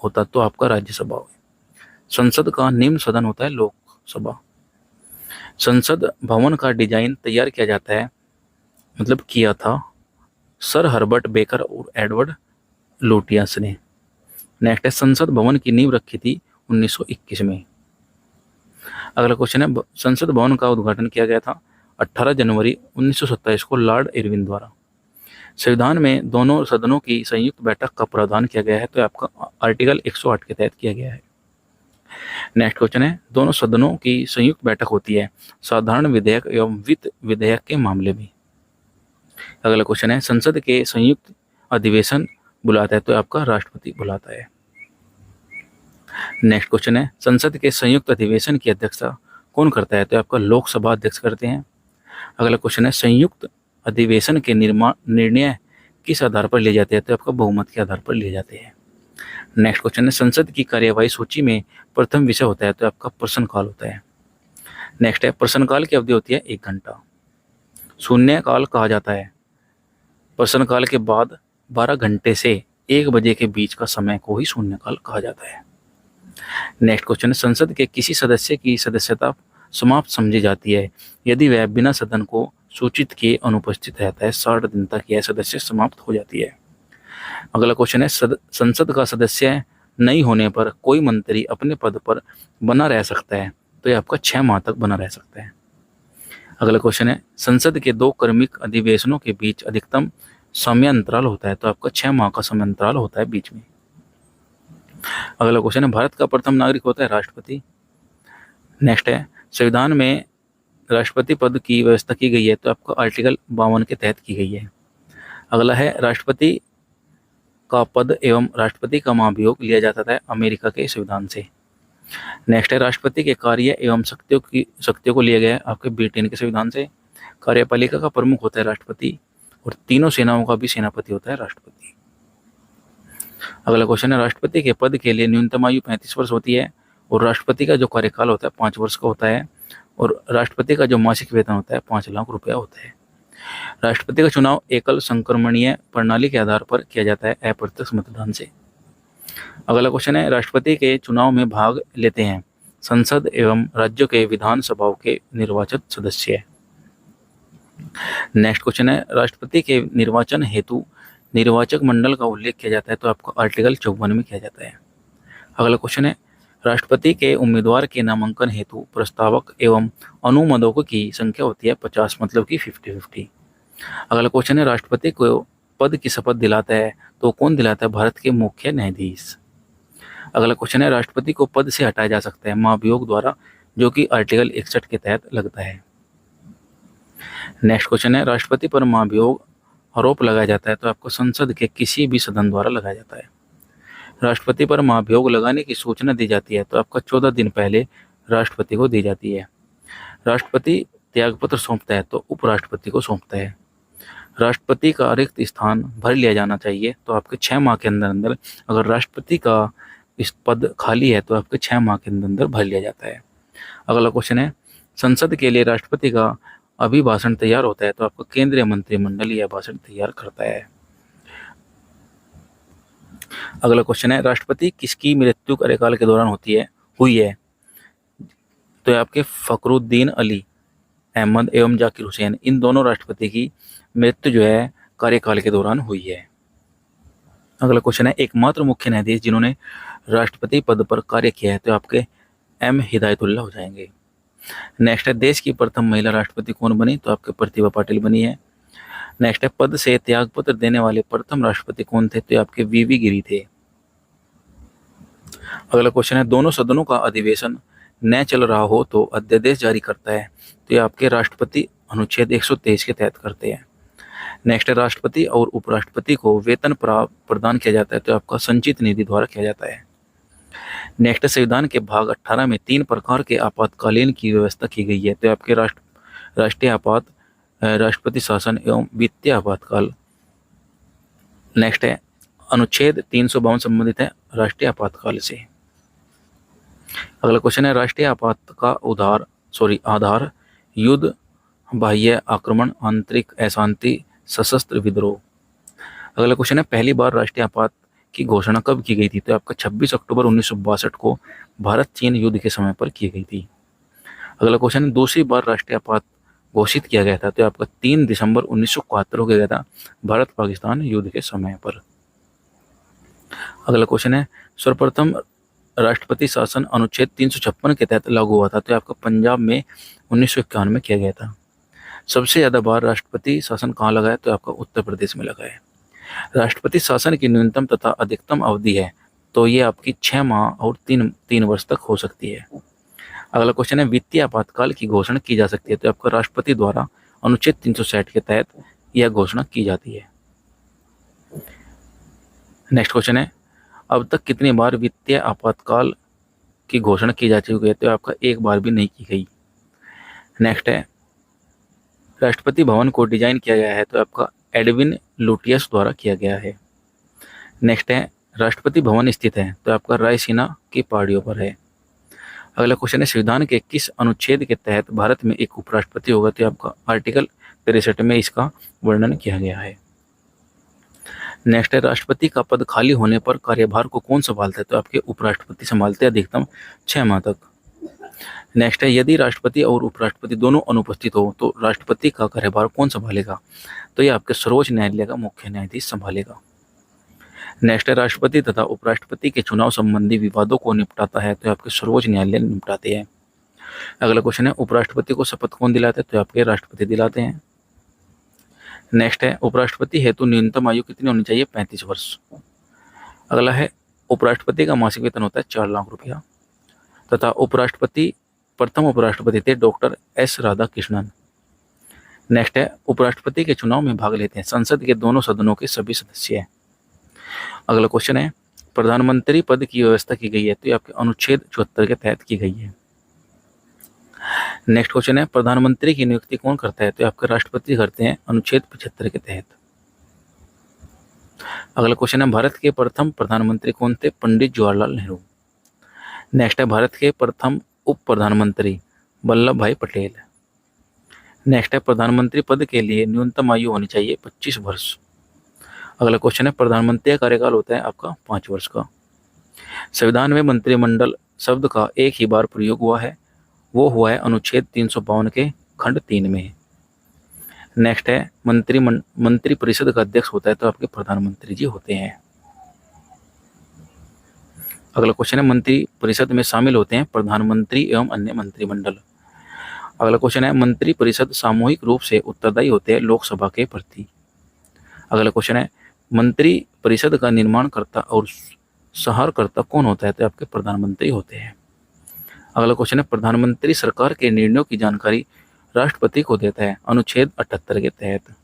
होता तो आपका राज्यसभा है। संसद का निम्न सदन होता है लोकसभा। संसद भवन का डिजाइन तैयार किया जाता है किया था सर हर्बर्ट बेकर और एडवर्ड लोटियस ने। नेक्स्ट है संसद भवन की नींव रखी थी 1921 में। अगला क्वेश्चन है संसद भवन का उद्घाटन किया गया था 18 जनवरी 1927 को लॉर्ड इरविन द्वारा। संविधान में दोनों सदनों की संयुक्त बैठक का प्रावधान किया गया है, तो आपका आर्टिकल 108 के तहत किया गया है। नेक्स्ट क्वेश्चन है दोनों सदनों की संयुक्त बैठक होती है साधारण विधेयक एवं वित्त विधेयक के मामले में। अगला क्वेश्चन है संसद के संयुक्त अधिवेशन बुलाता है, तो आपका राष्ट्रपति बुलाता है। नेक्स्ट क्वेश्चन है संसद के संयुक्त अधिवेशन की अध्यक्षता कौन करता है, तो आपका लोकसभा अध्यक्ष करते हैं। अगला क्वेश्चन है संयुक्त अधिवेशन के निर्णय किस आधार पर लिए जाते हैं, तो आपका बहुमत के आधार पर लिए जाते हैं। नेक्स्ट क्वेश्चन है संसद की कार्यवाही सूची में प्रथम विषय होता है, तो आपका प्रश्नकाल होता है। नेक्स्ट है प्रश्नकाल की अवधि होती है 1 घंटा। शून्यकाल कहा जाता है प्रश्नकाल के बाद 12 घंटे से 1 बजे के बीच का समय को ही शून्यकाल कहा जाता है। नेक्स्ट क्वेश्चन है संसद के किसी सदस्य की सदस्यता समाप्त समझी जाती है यदि वह बिना सदन को सूचित किए अनुपस्थित रहता है। 60 दिन तक यह सदस्य समाप्त हो जाती है। अगला क्वेश्चन है संसद का सदस्य नहीं होने पर कोई मंत्री अपने पद पर बना रह सकता है, तो यह आपका 6 माह तक बना रह सकता है। अगला क्वेश्चन है संसद के 2 क्रमिक अधिवेशनों के बीच अधिकतम समयांतराल होता है, तो आपका 6 माह का समयांतराल होता है बीच में। अगला क्वेश्चन है भारत का प्रथम नागरिक होता है राष्ट्रपति। नेक्स्ट है संविधान में राष्ट्रपति पद की व्यवस्था की गई है, तो आपका आर्टिकल 52 के तहत की गई है। अगला है राष्ट्रपति का पद एवं राष्ट्रपति का महाभियोग लिया जाता है अमेरिका के संविधान से। नेक्स्ट है राष्ट्रपति के कार्य एवं शक्तियों को लिया गया है आपके ब्रिटेन के संविधान से। कार्यपालिका का प्रमुख होता है राष्ट्रपति और तीनों सेनाओं का भी सेनापति होता है राष्ट्रपति। अगला क्वेश्चन है राष्ट्रपति के पद के लिए न्यूनतम आयु 35 वर्ष होती है और राष्ट्रपति का जो कार्यकाल होता है 5 वर्ष का होता है और राष्ट्रपति का जो मासिक वेतन होता है 5 लाख रुपया होता है। राष्ट्रपति का चुनाव एकल संक्रमणीय प्रणाली के आधार पर किया जाता है अप्रत्यक्ष मतदान से। अगला क्वेश्चन है राष्ट्रपति के चुनाव में भाग लेते हैं संसद एवं राज्यों के विधानसभाओं के निर्वाचित सदस्य। नेक्स्ट क्वेश्चन है राष्ट्रपति के निर्वाचन हेतु निर्वाचक मंडल का उल्लेख किया जाता है, तो आपको आर्टिकल 54 में किया जाता है। अगला क्वेश्चन है राष्ट्रपति के उम्मीदवार के नामांकन हेतु प्रस्तावक एवं अनुमोदकों की संख्या होती है 50, मतलब कि 50-50। अगला क्वेश्चन है राष्ट्रपति को पद की शपथ दिलाता है, तो कौन दिलाता है? भारत के मुख्य न्यायाधीश। अगला क्वेश्चन है राष्ट्रपति को पद से हटाया जा सकता है महाभियोग द्वारा, जो कि आर्टिकल 61 के तहत लगता है। नेक्स्ट क्वेश्चन है राष्ट्रपति पर महाभियोग आरोप लगाया जाता है, तो आपको संसद के किसी भी सदन द्वारा लगाया जाता है। राष्ट्रपति पर महाभियोग लगाने की सूचना दी जाती है, तो आपका 14 दिन पहले राष्ट्रपति को दी जाती है। राष्ट्रपति त्यागपत्र सौंपता है, तो उपराष्ट्रपति को सौंपता है। राष्ट्रपति का रिक्त स्थान भर लिया जाना चाहिए, तो आपके 6 माह के अंदर अंदर अगर राष्ट्रपति का इस पद खाली है तो आपके 6 माह के अंदर अंदर भर लिया जाता है। अगला क्वेश्चन है संसद के लिए राष्ट्रपति का अभिभाषण तैयार होता है, तो आपका केंद्रीय मंत्रिमंडल यह भाषण तैयार करता है। अगला क्वेश्चन है राष्ट्रपति किसकी मृत्यु कार्यकाल के दौरान हुई है, तो आपके फखरुद्दीन अली अहमद एवं जाकिर हुसैन, इन दोनों राष्ट्रपति की मृत्यु जो है कार्यकाल के दौरान हुई है। अगला क्वेश्चन है एकमात्र मुख्य न्यायाधीश जिन्होंने राष्ट्रपति पद पर कार्य किया है, तो आपके एम हिदायतुल्लाह हो जाएंगे। नेक्स्ट है देश की प्रथम महिला राष्ट्रपति कौन बनी, तो आपके प्रतिभा पाटिल बनी है। नेक्स्ट है पद से त्यागपत्र देने वाले प्रथम राष्ट्रपति कौन थे, तो आपके वीवी गिरी थे। अगला क्वेश्चन है दोनों सदनों का अधिवेशन न चल रहा हो तो अध्यादेश जारी करता है, तो ये आपके राष्ट्रपति अनुच्छेद 123 के तहत करते हैं। नेक्स्ट है राष्ट्रपति और उपराष्ट्रपति को वेतन प्रदान किया जाता है, तो आपका संचित निधि द्वारा किया जाता है। नेक्स्ट संविधान के भाग 18 में 3 प्रकार के आपातकालीन की व्यवस्था की गई है, तो आपके राष्ट्रीय आपात, राष्ट्रपति शासन एवं वित्तीय आपातकाल। नेक्स्ट है अनुच्छेद 352 संबंधित है राष्ट्रीय आपातकाल से। अगला क्वेश्चन है राष्ट्रीय आपात का आधार युद्ध, बाह्य आक्रमण, आंतरिक अशांति, सशस्त्र विद्रोह। अगला क्वेश्चन है पहली बार राष्ट्रीय आपात की घोषणा कब की गई थी, तो आपका 26 अक्टूबर 1962 को भारत चीन युद्ध के समय पर की गई थी। अगला क्वेश्चन है दूसरी बार राष्ट्रीय आपात घोषित किया गया था, तो आपका 3 दिसंबर 1971 को किया गया था भारत पाकिस्तान युद्ध के समय पर। अगला क्वेश्चन है सर्वप्रथम राष्ट्रपति शासन अनुच्छेद 356 के तहत लागू हुआ था? तो ये आपका पंजाब में 1951 में किया गया था। सबसे ज़्यादा बार राष्ट्रपति शासन कहाँ लगा है? तो आपका उत्तर प्रदेश में लगा है। राष्ट्रपति शासन की न्यूनतम तथा अधिकतम अवधि है, तो ये आपकी 6 माह और 3 वर्ष तक हो सकती है। अगला क्वेश्चन है, वित्तीय आपातकाल की घोषणा की जा सकती है? तो आपका राष्ट्रपति द्वारा अनुच्छेद 360 के तहत यह घोषणा की जाती है। नेक्स्ट क्वेश्चन है, अब तक कितनी बार वित्तीय आपातकाल की घोषणा की जा चुकी है? तो आपका एक बार भी नहीं की गई। नेक्स्ट है, राष्ट्रपति भवन को डिजाइन किया गया है? तो आपका एडविन लुटियस द्वारा किया गया है। नेक्स्ट है, राष्ट्रपति भवन स्थित है? तो आपका रायसीना की पहाड़ियों पर है। अगला क्वेश्चन है, संविधान के किस अनुच्छेद के तहत भारत में एक उपराष्ट्रपति होगा? तो आपका आर्टिकल 63 में इसका वर्णन किया गया है। नेक्स्ट है, राष्ट्रपति का पद खाली होने पर कार्यभार को कौन संभालता है? तो आपके उपराष्ट्रपति संभालते हैं अधिकतम 6 माह तक। नेक्स्ट है, यदि राष्ट्रपति और उपराष्ट्रपति दोनों अनुपस्थित हो तो राष्ट्रपति का कार्यभार कौन संभालेगा? तो ये आपके सर्वोच्च न्यायालय का मुख्य न्यायाधीश संभालेगा। नेक्स्ट है, राष्ट्रपति तथा उपराष्ट्रपति के चुनाव संबंधी विवादों को निपटाता है? तो आपके सर्वोच्च न्यायालय निपटाते हैं। अगला क्वेश्चन है, उपराष्ट्रपति को शपथ कौन दिलाते हैं? तो आपके राष्ट्रपति दिलाते हैं। नेक्स्ट है, उपराष्ट्रपति हेतु न्यूनतम आयु कितनी होनी चाहिए? 35 वर्ष। अगला है, उपराष्ट्रपति का मासिक वेतन होता है 4 लाख रुपया तथा प्रथम उपराष्ट्रपति थे डॉक्टर एस राधाकृष्णन। नेक्स्ट है, उपराष्ट्रपति के चुनाव में भाग लेते हैं संसद के दोनों सदनों के सभी सदस्य। अगला क्वेश्चन है, प्रधानमंत्री पद की व्यवस्था की गई है? तो ये आपके अनुच्छेद 74 के तहत की गई है। नेक्स्ट क्वेश्चन है, प्रधानमंत्री की नियुक्ति कौन करता है? तो आपके राष्ट्रपति करते हैं अनुच्छेद 75 के तहत। अगला क्वेश्चन है, भारत के प्रथम प्रधानमंत्री कौन थे? पंडित जवाहरलाल नेहरू। नेक्स्ट है, भारत के प्रथम उप प्रधानमंत्री वल्लभ भाई पटेल। नेक्स्ट है, प्रधानमंत्री पद के लिए न्यूनतम आयु होनी चाहिए 25 वर्ष। अगला क्वेश्चन है, प्रधानमंत्री का कार्यकाल होता है आपका 5 वर्ष का। संविधान में मंत्रिमंडल शब्द का एक ही बार प्रयोग हुआ है, वो हुआ है अनुच्छेद 352 के खंड 3 में। नेक्स्ट है, मंत्री परिषद का अध्यक्ष होता है? तो आपके प्रधानमंत्री जी होते हैं। अगला क्वेश्चन है, मंत्री परिषद में शामिल होते हैं प्रधानमंत्री एवं अन्य मंत्रिमंडल। अगला क्वेश्चन है, मंत्री परिषद सामूहिक रूप से उत्तरदायी होते हैं लोकसभा के प्रति। अगला क्वेश्चन है, मंत्री परिषद का निर्माणकर्ता और सहारकर्ता कौन होता है? तो आपके प्रधानमंत्री होते हैं। अगला क्वेश्चन है, प्रधानमंत्री सरकार के निर्णयों की जानकारी राष्ट्रपति को देता है अनुच्छेद 78 के तहत।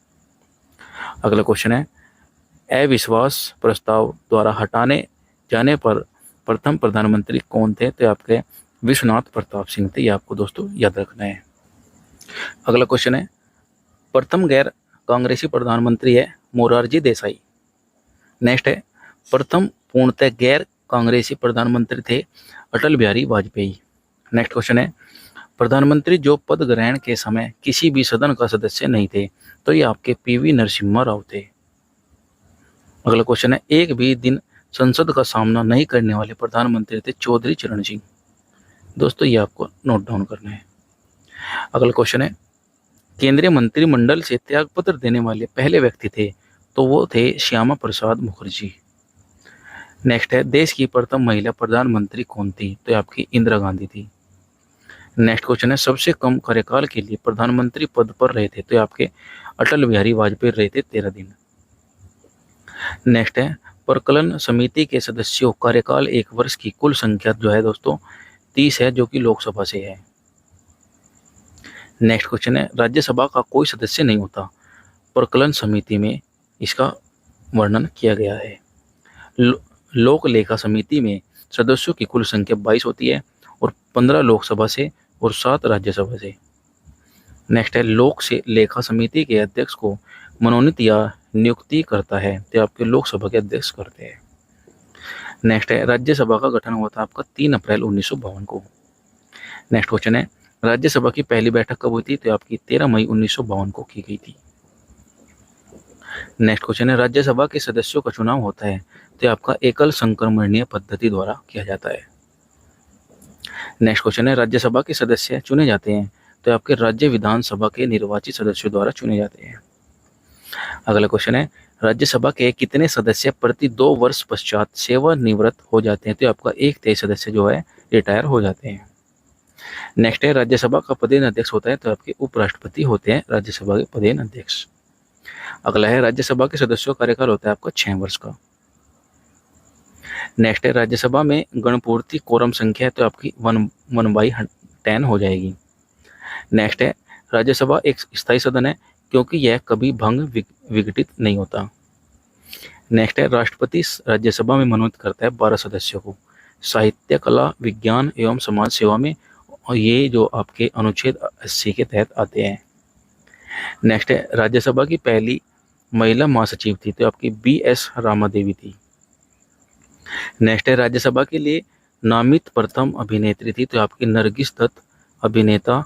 अगला क्वेश्चन है, अविश्वास प्रस्ताव द्वारा हटाने जाने पर प्रथम प्रधानमंत्री कौन थे? तो आपके विश्वनाथ प्रताप सिंह थे। ये आपको दोस्तों याद रखना है। अगला क्वेश्चन है, प्रथम गैर कांग्रेसी प्रधानमंत्री है मोरारजी देसाई। नेक्स्ट है, प्रथम पूर्णतः गैर कांग्रेसी प्रधानमंत्री थे अटल बिहारी वाजपेयी। नेक्स्ट क्वेश्चन है, प्रधानमंत्री जो पद ग्रहण के समय किसी भी सदन का सदस्य नहीं थे? तो ये आपके पीवी नरसिम्हा राव थे। अगला क्वेश्चन है, एक भी दिन संसद का सामना नहीं करने वाले प्रधानमंत्री थे चौधरी चरण सिंह। दोस्तों ये आपको नोट डाउन करना है। अगला क्वेश्चन है, केंद्रीय मंत्रिमंडल से त्यागपत्र देने वाले पहले व्यक्ति थे? तो वो थे श्यामा प्रसाद मुखर्जी। नेक्स्ट है, देश की प्रथम महिला प्रधानमंत्री कौन थी? तो आपकी इंदिरा गांधी थी। नेक्स्ट क्वेश्चन है, सबसे कम कार्यकाल के लिए प्रधानमंत्री पद पर रहे थे? तो आपके अटल बिहारी वाजपेयी रहे थे 13 दिन। नेक्स्ट है, प्रकलन समिति के सदस्यों कार्यकाल 1 वर्ष की कुल संख्या जो है दोस्तों 30 है, जो कि लोकसभा से है। नेक्स्ट क्वेश्चन है, राज्यसभा का कोई सदस्य नहीं होता, प्रकलन समिति में इसका वर्णन किया गया है। लोक लेखा समिति में सदस्यों की कुल संख्या 22 होती है और 15 लोकसभा से और 7 राज्यसभा से। नेक्स्ट है, लोक से लेखा समिति के अध्यक्ष को मनोनीत या नियुक्ति करता है? तो आपके लोकसभा के अध्यक्ष करते हैं। नेक्स्ट है, राज्यसभा का गठन हुआ था आपका 3 अप्रैल 1952 को। नेक्स्ट क्वेश्चन है, राज्यसभा की पहली बैठक कब हुई थी? तो आपकी 13 मई 1952 को की गई थी। नेक्स्ट क्वेश्चन है, राज्यसभा के सदस्यों का चुनाव होता है? तो आपका एकल संक्रमणीय पद्धति द्वारा किया जाता है। नेक्स्ट क्वेश्चन है, राज्यसभा के सदस्य चुने जाते हैं? तो आपके राज्य विधानसभा के निर्वाचित सदस्यों द्वारा चुने जाते हैं। अगला क्वेश्चन है राज्यसभा के कितने सदस्य प्रति 2 वर्ष पश्चात सेवानिवृत्त हो जाते हैं? तो आपका 1/3 सदस्य जो है रिटायर हो जाते हैं। नेक्स्ट है राज्यसभा का पदेन अध्यक्ष होता है तो आपके उपराष्ट्रपति होते हैं राज्यसभा के पदेन अध्यक्ष। अगला है राज्यसभा के सदस्यों का कार्यकाल होता है आपका 6 वर्ष का। नेक्स्ट है राज्यसभा में गणपूर्ति कोरम संख्या है तो आपकी 1/10 हो जाएगी। नेक्स्ट है राज्यसभा एक स्थायी सदन है क्योंकि यह कभी भंग विघटित नहीं होता। नेक्स्ट है राष्ट्रपति राज्यसभा में मनोनीत करता है 12 सदस्यों को साहित्य, कला, विज्ञान एवं समाज सेवा में, और ये जो आपके अनुच्छेद 80 के तहत आते हैं। नेक्स्ट है राज्यसभा की पहली महिला महासचिव थी तो आपकी BS रामा देवी थी। नेक्स्ट है राज्यसभा के लिए नामित प्रथम अभिनेत्री थी तो आपकी नरगिस दत्त, अभिनेता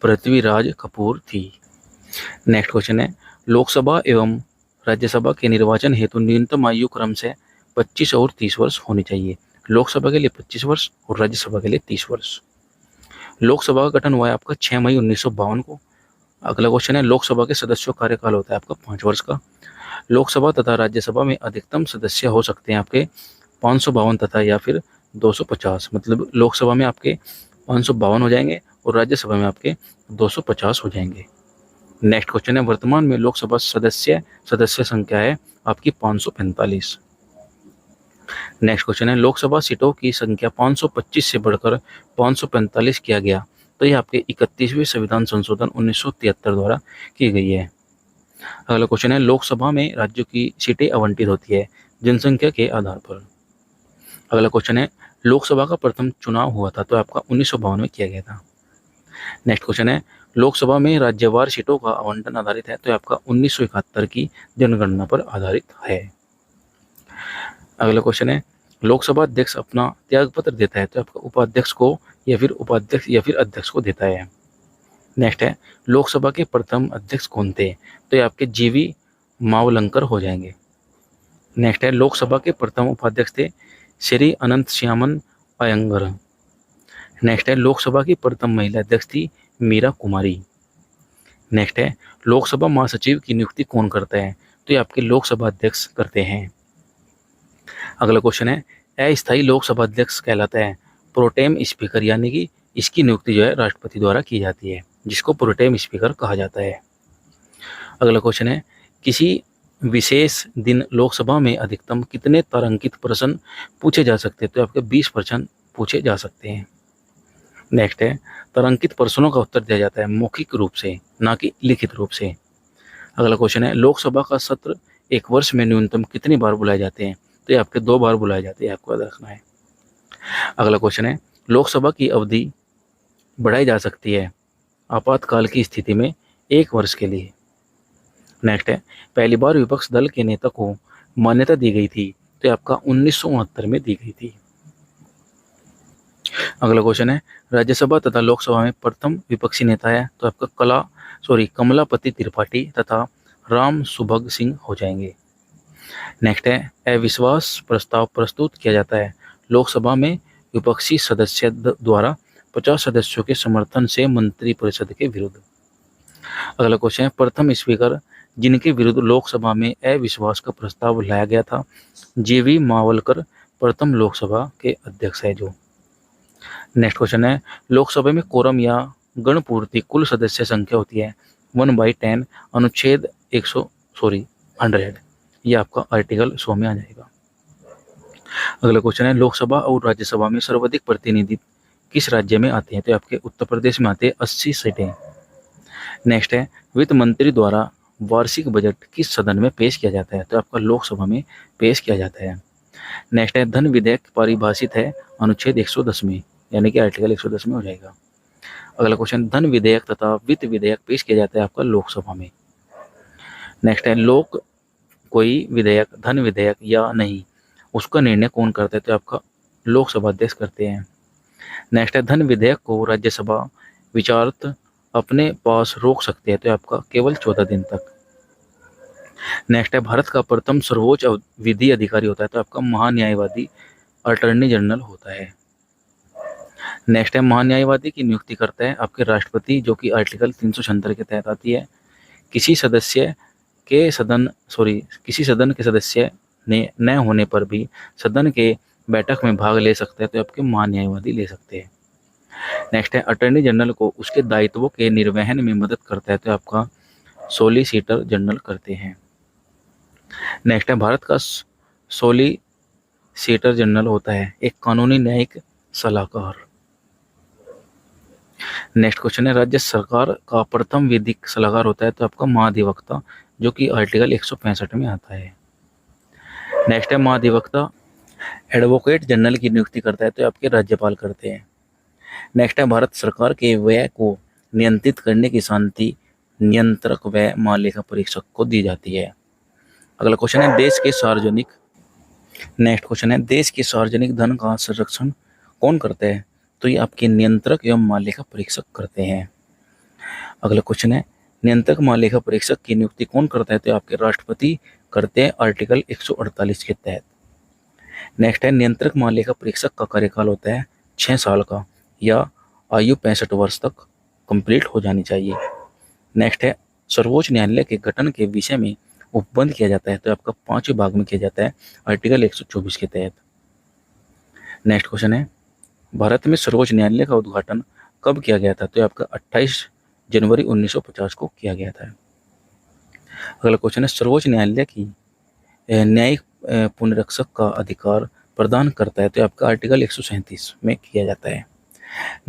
पृथ्वीराज कपूर थी। नेक्स्ट क्वेश्चन है लोकसभा एवं राज्यसभा के निर्वाचन हेतु न्यूनतम आयु क्रम से 25 और 30 वर्ष होनी चाहिए। लोकसभा के लिए 25 वर्ष और राज्यसभा के लिए 30 वर्ष। लोकसभा का गठन हुआ है आपका 6 मई 1952 को। अगला क्वेश्चन है लोकसभा के सदस्यों का कार्यकाल होता है आपका 5 वर्ष का। लोकसभा तथा राज्यसभा में अधिकतम सदस्य हो सकते हैं आपके 552 तथा या फिर 250, मतलब लोकसभा में आपके 552 हो जाएंगे और राज्यसभा में आपके 250 हो जाएंगे। नेक्स्ट क्वेश्चन है वर्तमान में लोकसभा सदस्य संख्या है आपकी 545। नेक्स्ट क्वेश्चन है लोकसभा सीटों की संख्या 525 से बढ़कर 545 किया गया तो ये आपके 31वें संविधान संशोधन 1973 द्वारा की गई है। अगला क्वेश्चन है लोकसभा में राज्यों की सीटें आवंटित होती है जनसंख्या के आधार पर। अगला क्वेश्चन है लोकसभा का प्रथम चुनाव हुआ था तो आपका 1952 में किया गया था। नेक्स्ट क्वेश्चन है लोकसभा में राज्यवार सीटों का आवंटन आधारित है तो आपका 1971 की जनगणना पर आधारित है। अगला क्वेश्चन है लोकसभा अध्यक्ष अपना त्यागपत्र देता है तो आपका उपाध्यक्ष को या फिर उपाध्यक्ष या फिर अध्यक्ष को देता है। नेक्स्ट है लोकसभा के प्रथम अध्यक्ष कौन थे? तो ये आपके GV मावलंकर हो जाएंगे। नेक्स्ट है लोकसभा के प्रथम उपाध्यक्ष थे श्री अनंत श्यामन अयंगर। नेक्स्ट है लोकसभा की प्रथम महिला अध्यक्ष थी मीरा कुमारी। नेक्स्ट है लोकसभा महासचिव की नियुक्ति कौन करता है? तो ये आपके लोकसभा अध्यक्ष करते हैं। अगला क्वेश्चन है अस्थायी लोकसभा अध्यक्ष कहलाता है प्रोटेम स्पीकर, यानी कि इसकी नियुक्ति जो है राष्ट्रपति द्वारा की जाती है जिसको प्रोटेम स्पीकर कहा जाता है। अगला क्वेश्चन है किसी विशेष दिन लोकसभा में अधिकतम कितने तारांकित प्रश्न पूछे जा सकते हैं? तो आपके 20 प्रश्न पूछे जा सकते हैं। नेक्स्ट है तारांकित प्रश्नों का उत्तर दिया जाता है मौखिक रूप से, ना कि लिखित रूप से। अगला क्वेश्चन है लोकसभा का सत्र एक वर्ष में न्यूनतम कितनी बार बुलाए जाते हैं? तो ये आपके 2 बार बुलाए जाते हैं, आपको याद रखना है। अगला क्वेश्चन है लोकसभा की अवधि बढ़ाई जा सकती है आपातकाल की स्थिति में 1 वर्ष के लिए। नेक्स्ट है पहली बार विपक्ष दल के नेता को मान्यता दी गई थी तो ये आपका 1969 में दी गई थी। अगला क्वेश्चन है राज्यसभा तथा लोकसभा में प्रथम विपक्षी नेता है तो आपका कमलापति त्रिपाठी तथा राम सुभग सिंह हो जाएंगे। नेक्स्ट है अविश्वास प्रस्ताव प्रस्तुत किया जाता है लोकसभा में विपक्षी सदस्य द्वारा 50 सदस्यों के समर्थन से मंत्रिपरिषद के विरुद्ध। अगला क्वेश्चन है प्रथम स्पीकर जिनके विरुद्ध लोकसभा में अविश्वास का प्रस्ताव लाया गया था GV मावलकर प्रथम लोकसभा के अध्यक्ष है जो। नेक्स्ट क्वेश्चन है लोकसभा में कोरम या गणपूर्ति कुल सदस्य संख्या होती है 1/10 अनुच्छेद 100। ये आपका आर्टिकल 100 में आ जाएगा। अगला क्वेश्चन है लोकसभा और राज्यसभा में सर्वाधिक प्रतिनिधि किस राज्य में आते हैं? तो आपके उत्तर प्रदेश में आते हैं 80 सीटें। नेक्स्ट है वित्त मंत्री द्वारा वार्षिक बजट किस सदन में पेश किया जाता है? तो आपका लोकसभा में पेश किया जाता है। नेक्स्ट है धन विधेयक परिभाषित है अनुच्छेद 110 में, यानी कि आर्टिकल 110 में हो जाएगा। अगला क्वेश्चन धन विधेयक तथा वित्त विधेयक पेश किया जाता है आपका लोकसभा में। नेक्स्ट है कोई विधेयक धन विधेयक या नहीं उसका निर्णय कौन करता है? तो आपका लोकसभा अध्यक्ष करते हैं। नेक्स्ट है धन विधेयक को राज्यसभा विचारार्थ अपने पास रोक सकते हैं तो आपका केवल 14 दिन तक। नेक्स्ट है भारत का प्रथम सर्वोच्च विधि अधिकारी होता है तो आपका महान्यायवादी अटॉर्नी जनरल होता है। नेक्स्ट है महान्यायवादी की नियुक्ति करता है आपके राष्ट्रपति जो कि आर्टिकल 376 के तहत आती है। किसी सदस्य किसी सदन के सदस्य ने न होने पर भी सदन के बैठक में भाग ले सकते हैं, तो आपके महान्यायवादी ले सकते हैं। नेक्स्ट है अटॉर्नी जनरल को उसके दायित्वों के निर्वहन में मदद करता है, तो आपका सॉलिसिटर जनरल करते हैं। नेक्स्ट है भारत का सॉलिसिटर जनरल होता है एक कानूनी न्यायिक सलाहकार। नेक्स्ट क्वेश्चन है राज्य सरकार का प्रथम विधिक सलाहकार होता है, तो आपका महाधिवक्ता, जो कि आर्टिकल 165 में आता है। नेक्स्ट है महाधिवक्ता एडवोकेट जनरल की नियुक्ति करता है, तो आपके राज्यपाल करते हैं। नेक्स्ट है भारत सरकार के व्यय को नियंत्रित करने की शांति नियंत्रक व महालेखा परीक्षक को दी जाती है। अगला क्वेश्चन है देश के सार्वजनिक धन का संरक्षण कौन करता है, तो ये आपके नियंत्रक एवं महालेखा परीक्षक करते हैं। अगला क्वेश्चन है नियंत्रक महालेखा परीक्षक की नियुक्ति कौन करता है, तो आपके राष्ट्रपति करते हैं आर्टिकल 148 के तहत। नेक्स्ट है नियंत्रक महालेखा परीक्षक का कार्यकाल होता है 6 साल का, या आयु 65 वर्ष तक कंप्लीट हो जानी चाहिए। नेक्स्ट है सर्वोच्च न्यायालय के गठन के विषय में उपबंध किया जाता है, तो आपका 5वें भाग में किया जाता है आर्टिकल 124 के तहत। नेक्स्ट क्वेश्चन है भारत में सर्वोच्च न्यायालय का उद्घाटन कब किया गया था, तो आपका 28 जनवरी 1950 को किया गया था। अगला क्वेश्चन है सर्वोच्च न्यायालय की न्यायिक पुनरीक्षक का अधिकार प्रदान करता है, तो आपका आर्टिकल 137 में किया जाता है।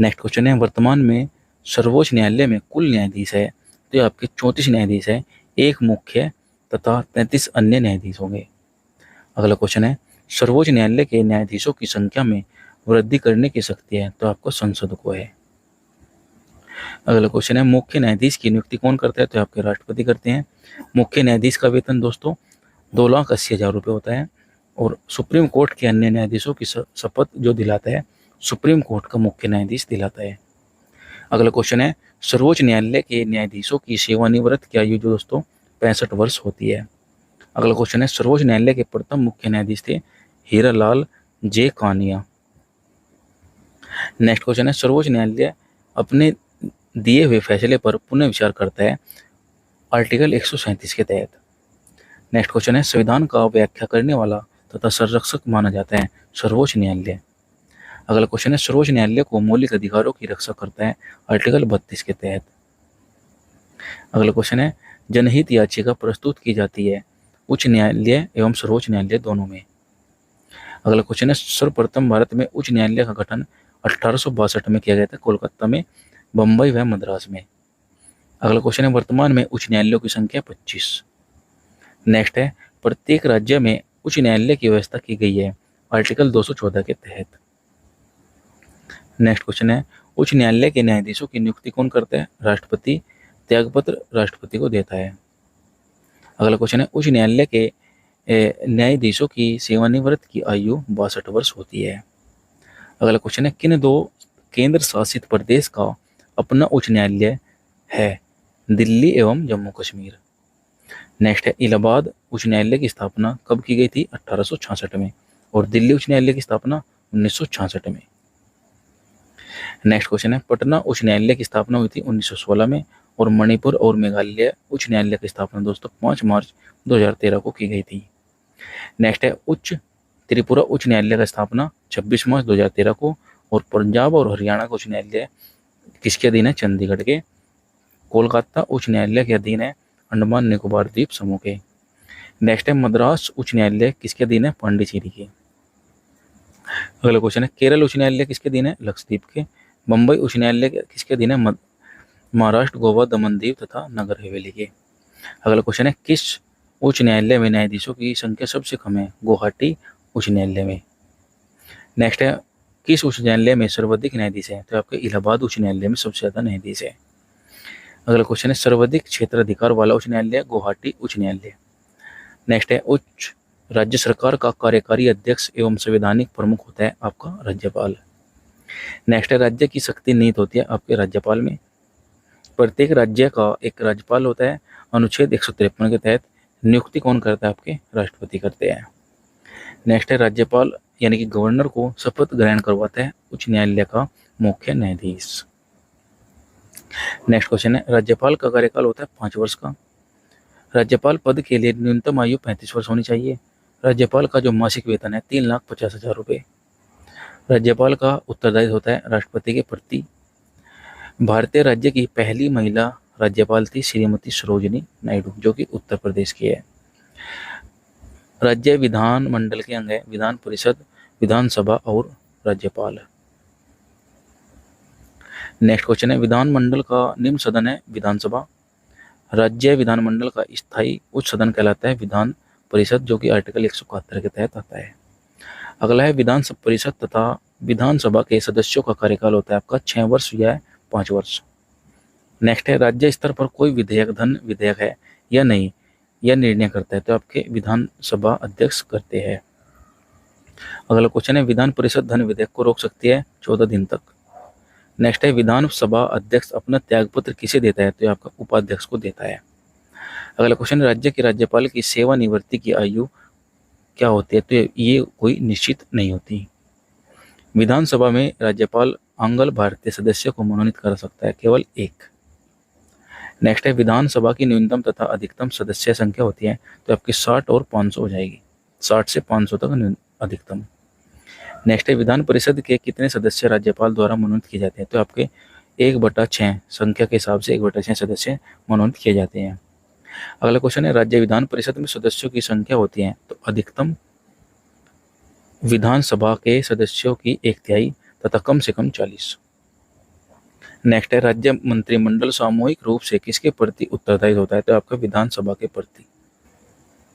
नेक्स्ट क्वेश्चन है वर्तमान में सर्वोच्च न्यायालय में कुल न्यायाधीश है, तो ये आपके 34 न्यायाधीश है, एक मुख्य तथा 33 अन्य न्यायाधीश होंगे। अगला क्वेश्चन है सर्वोच्च न्यायालय के न्यायाधीशों की संख्या में वृद्धि करने की शक्ति है, तो आपको संसद को है। अगला क्वेश्चन है मुख्य न्यायाधीश की नियुक्ति कौन करता है, तो आपके राष्ट्रपति करते हैं। मुख्य न्यायाधीश का वेतन दोस्तों 2,80,000 रुपये होता है, और सुप्रीम कोर्ट के अन्य न्यायाधीशों की शपथ जो दिलाता है सुप्रीम कोर्ट का मुख्य न्यायाधीश दिलाता है। अगला क्वेश्चन है सर्वोच्च न्यायालय के न्यायाधीशों की सेवानिवृत्त की आयु जो दोस्तों 65 वर्ष होती है। अगला क्वेश्चन है सर्वोच्च न्यायालय के प्रथम मुख्य न्यायाधीश थे हीरालाल जे कानिया। नेक्स्ट क्वेश्चन है सर्वोच्च न्यायालय अपने दिए हुए फैसले पर पुनः विचार करता है आर्टिकल 137 के तहत। नेक्स्ट क्वेश्चन है संविधान का व्याख्या करने वाला तथा संरक्षक माना जाता है सर्वोच्च न्यायालय। अगला क्वेश्चन है सर्वोच्च न्यायालय को मौलिक अधिकारों की रक्षा करता है आर्टिकल 32 के तहत। अगला क्वेश्चन है जनहित याचिका प्रस्तुत की जाती है उच्च न्यायालय एवं सर्वोच्च न्यायालय दोनों में। अगला क्वेश्चन है सर्वप्रथम भारत में उच्च न्यायालय का गठन 1862 में किया गया था, कोलकाता में, बम्बई व मद्रास में। अगला क्वेश्चन है वर्तमान में उच्च न्यायालयों की संख्या 25। नेक्स्ट है प्रत्येक राज्य में उच्च न्यायालय की व्यवस्था की गई है आर्टिकल 214 के तहत। नेक्स्ट क्वेश्चन है उच्च न्यायालय के न्यायाधीशों की नियुक्ति कौन करता है, राष्ट्रपति। त्यागपत्र राष्ट्रपति को देता है। अगला क्वेश्चन है उच्च न्यायालय के न्यायाधीशों की सेवानिवृत्त की आयु 62 वर्ष होती है। अगला क्वेश्चन है किन 2 केंद्र शासित प्रदेश का अपना उच्च न्यायालय है, दिल्ली एवं जम्मू कश्मीर। नेक्स्ट है इलाहाबाद उच्च न्यायालय की स्थापना कब की गई थी, 1866 में, और दिल्ली उच्च न्यायालय की स्थापना 1966 में। नेक्स्ट क्वेश्चन है पटना उच्च न्यायालय की स्थापना हुई थी 1916 में, और मणिपुर और मेघालय उच्च न्यायालय की स्थापना दोस्तों 5 मार्च 2013 को की गई थी। नेक्स्ट है त्रिपुरा उच्च न्यायालय का स्थापना 26 मार्च 2013 को, और पंजाब और हरियाणा का उच्च न्यायालय किसके अधीन है, चंडीगढ़ के। कोलकाता उच्च न्यायालय के अधीन है अंडमान निकोबार द्वीप समूह के। नेक्स्ट है मद्रास उच्च न्यायालय किसके अधीन है, पांडिचेरी के। अगला क्वेश्चन है केरल उच्च न्यायालय किसके अधीन है, लक्षद्वीप के। मुंबई उच्च न्यायालय किसके अधीन है, महाराष्ट्र, गोवा, दमन दीव तथा नगर हवेली के। अगला क्वेश्चन है किस उच्च न्यायालय में न्यायाधीशों की संख्या सबसे कम है, गुवाहाटी उच्च न्यायालय में। नेक्स्ट है किस उच्च न्यायालय में सर्वाधिक न्यायाधीश है, तो आपके इलाहाबाद उच्च न्यायालय में सबसे ज्यादा न्यायाधीश है। अगला क्वेश्चन है सर्वाधिक क्षेत्राधिकार वाला उच्च न्यायालय, गुवाहाटी उच्च न्यायालय। नेक्स्ट है उच्च राज्य सरकार का कार्यकारी अध्यक्ष एवं संवैधानिक प्रमुख होता है आपका राज्यपाल। नेक्स्ट है राज्य की शक्ति नीति होती है आपके राज्यपाल में। प्रत्येक राज्य का एक राज्यपाल होता है, अनुच्छेद 153 के तहत। नियुक्ति कौन करता है, आपके राष्ट्रपति करते हैं। नेक्स्ट है राज्यपाल यानी कि गवर्नर को शपथ ग्रहण करवाता है उच्च न्यायालय का मुख्य न्यायाधीश। नेक्स्ट क्वेश्चन है राज्यपाल का कार्यकाल होता है 5 वर्ष का। राज्यपाल पद के लिए न्यूनतम आयु 35 वर्ष होनी चाहिए। राज्यपाल का जो मासिक वेतन है 3,50,000 रुपये। राज्यपाल का उत्तरदायित्व होता है राष्ट्रपति के प्रति। भारतीय राज्य की पहली महिला राज्यपाल थी श्रीमती सरोजिनी नायडू, जो कि उत्तर प्रदेश की है। राज्य विधानमंडल के अंग है विधान परिषद, विधानसभा और राज्यपाल। नेक्स्ट क्वेश्चन है, विधानमंडल का निम्न सदन है विधानसभा। राज्य विधानमंडल का स्थायी उच्च सदन कहलाता है विधान परिषद, जो कि आर्टिकल 171 के तहत आता है। अगला है, विधान परिषद तथा विधानसभा के सदस्यों का कार्यकाल होता है आपका 6 वर्ष या 5 वर्ष। नेक्स्ट है, राज्य स्तर पर कोई विधेयक धन विधेयक है या नहीं, यह निर्णय करता है तो आपके विधानसभा अध्यक्ष करते हैं। अगला क्वेश्चन है, विधान परिषद धन विधेयक को रोक सकती है 14 दिन तक। नेक्स्ट है, विधानसभा अध्यक्ष अपना त्यागपत्र किसे देता है तो आपका उपाध्यक्ष को देता है। अगला क्वेश्चन है, राज्य के राज्यपाल की सेवानिवृत्ति की आयु क्या होती है तो ये कोई निश्चित नहीं होती। विधानसभा में राज्यपाल आंगल भारतीय सदस्य को मनोनीत कर सकता है केवल एक। नेक्स्ट है, विधानसभा की न्यूनतम तथा अधिकतम सदस्य संख्या होती है तो आपकी 60 और 500 हो जाएगी, 60 से 500 तक अधिकतम। नेक्स्ट है, विधान परिषद के कितने सदस्य राज्यपाल द्वारा मनोनीत किए जाते हैं तो आपके 1/6 संख्या के हिसाब से 1/6 सदस्य मनोनीत किए जाते हैं। अगला क्वेश्चन है, राज्य विधान परिषद में सदस्यों की संख्या होती है तो अधिकतम विधानसभा के सदस्यों की 1/3 तथा कम से कम 40। नेक्स्ट है, राज्य मंत्रिमंडल सामूहिक रूप से किसके प्रति उत्तरदायी होता है तो आपका विधानसभा के प्रति।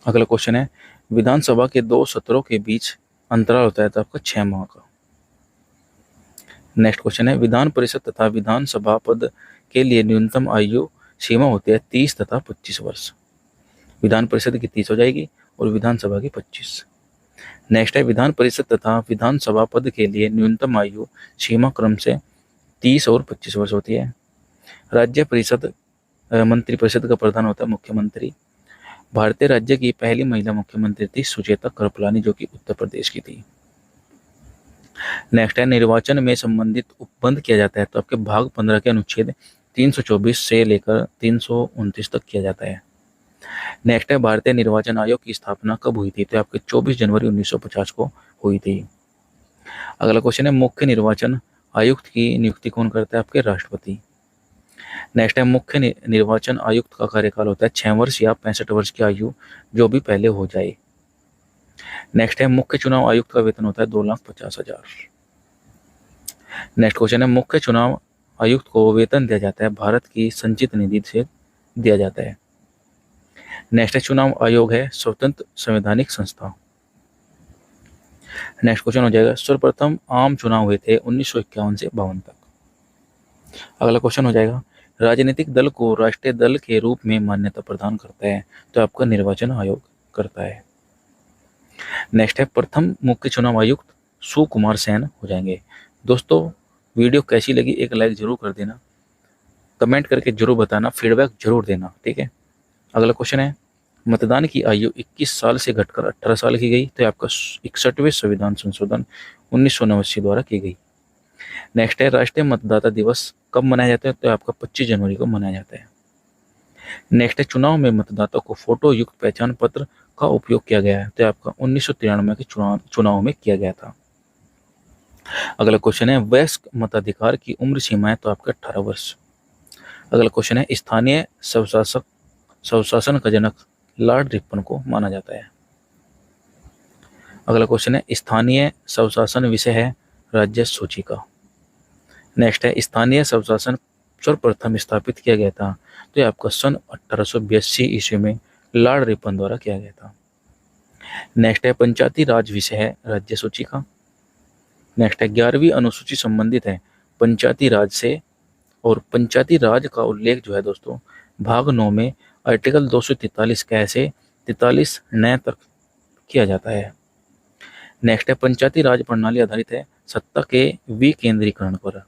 अगला क्वेश्चन है, विधानसभा के 2 सत्रों के बीच अंतराल होता है तो आपका 6 माह का। नेक्स्ट क्वेश्चन है, विधान परिषद तथा विधानसभा पद के लिए न्यूनतम आयु सीमा होती है 30 तथा 25 वर्ष। विधान परिषद की 30 हो जाएगी और विधानसभा की 25। नेक्स्ट है, विधान परिषद तथा विधानसभा पद के लिए न्यूनतम आयु सीमा क्रम से 30 और 25 वर्ष होती है। राज्य परिषद मंत्रिपरिषद का प्रधान होता है मुख्यमंत्री। भारतीय राज्य की पहली महिला मुख्यमंत्री थी सुचेता कृपलानी, जो कि उत्तर प्रदेश की थी। नेक्स्ट है, निर्वाचन में संबंधित उपबंध किया जाता है तो आपके भाग 15 के अनुच्छेद 324 से लेकर 329 तक किया जाता है। नेक्स्ट है, भारतीय निर्वाचन आयोग की स्थापना कब हुई थी तो आपके 24 जनवरी 1950 को हुई थी। अगला क्वेश्चन है, मुख्य निर्वाचन आयुक्त की नियुक्ति कौन करता है आपके राष्ट्रपति। नेक्स्ट है, मुख्य निर्वाचन आयुक्त का कार्यकाल होता है 6 वर्ष या 65 वर्ष की आयु जो भी पहले हो जाए। नेक्स्ट है, मुख्य चुनाव आयुक्त का वेतन होता है 2,50,000। नेक्स्ट क्वेश्चन है, मुख्य चुनाव आयुक्त को वेतन दिया जाता है भारत की संचित निधि से दिया जाता है। नेक्स्ट है, चुनाव आयोग है स्वतंत्र संवैधानिक संस्था। नेक्स्ट क्वेश्चन हो जाएगा, सर्वप्रथम आम चुनाव हुए थे 1951 से 52 तक। अगला क्वेश्चन हो जाएगा, राजनीतिक दल को राष्ट्रीय दल के रूप में मान्यता प्रदान करता है तो आपका निर्वाचन आयोग करता है। नेक्स्ट है, प्रथम मुख्य चुनाव आयुक्त सुकुमार सेन हो जाएंगे। दोस्तों, वीडियो कैसी लगी एक लाइक जरूर कर देना, कमेंट करके जरूर बताना, फीडबैक जरूर देना, ठीक है। अगला क्वेश्चन है, मतदान की आयु 21 साल से घटकर 18 साल की गई तो आपका 61वें संविधान संशोधन 1989 द्वारा की गई। नेक्स्ट है, राष्ट्रीय मतदाता दिवस कब मनाया जाता है तो आपका 25 जनवरी को मनाया जाता है। नेक्स्ट है, चुनाव में मतदाता को फोटो युक्त पहचान पत्र का उपयोग किया गया है तो आपका 1993 के चुनाव में किया गया था। अगला क्वेश्चन है, वयस्क मताधिकार की उम्र सीमा है तो आपका 18 वर्ष। अगला क्वेश्चन है, स्थानीय स्वशासन का जनक लॉर्ड रिपन को माना जाता है। अगला क्वेश्चन है, स्थानीय स्वशासन विषय है राज्य सूची का। नेक्स्ट है, स्थानीय स्वशासन सर्वप्रथम स्थापित किया गया था तो ये आपका सन 1882 ईस्वी में लॉर्ड रिपन द्वारा किया गया था। नेक्स्ट है, पंचायती राज विषय है राज्य सूची का। नेक्स्ट है, 11वीं अनुसूची संबंधित है पंचायती राज से और पंचायती राज का उल्लेख जो है दोस्तों भाग 9 में आर्टिकल 243 कैसे 43 नए तक किया जाता है। नेक्स्ट है, पंचायती राज प्रणाली आधारित है सत्ता के विकेंद्रीकरण पर।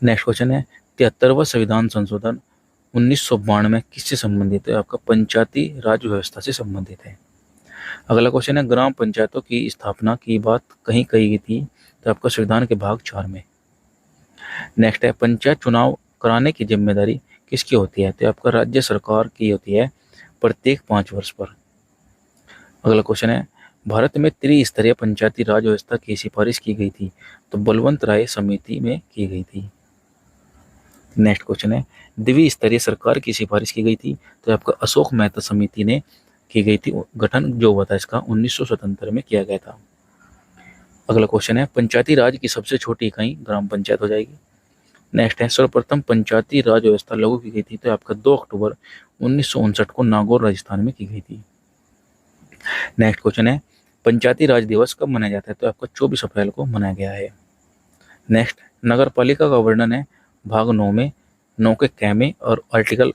नेक्स्ट क्वेश्चन है, 73वां संविधान संशोधन 1992 किससे संबंधित है आपका पंचायती राज व्यवस्था से संबंधित है। अगला क्वेश्चन है, ग्राम पंचायतों की स्थापना की बात कहीं कही गई थी तो आपका संविधान के भाग 4 में। नेक्स्ट है, पंचायत चुनाव कराने की जिम्मेदारी किसकी होती है? तो आपका राज्य सरकार की होती है प्रत्येक 5 वर्ष पर। अगला क्वेश्चन है, भारत में त्रिस्तरीय पंचायती राज व्यवस्था की सिफारिश की गई थी? तो बलवंत राय समिति में की गई थी। नेक्स्ट क्वेश्चन है, द्विस्तरीय सरकार की सिफारिश की गई थी? तो आपका अशोक मेहता समिति ने की गई थी। गठन जो हुआ था इसका 1977 में किया गया था। अगला क्वेश्चन है, पंचायती राज की सबसे छोटी इकाई ग्राम पंचायत हो जाएगी। नेक्स्ट है, सर्वप्रथम पंचायती राज व्यवस्था लागू की गई थी? तो आपका 2 अक्टूबर 1959 को नागौर राजस्थान में की गई थी। नेक्स्ट क्वेश्चन है, पंचायती राज दिवस कब मनाया जाता है? तो आपका 24 अप्रैल को मनाया गया है। नेक्स्ट, नगर पालिका का वर्णन है भाग 9 में, 9 के कै में और आर्टिकल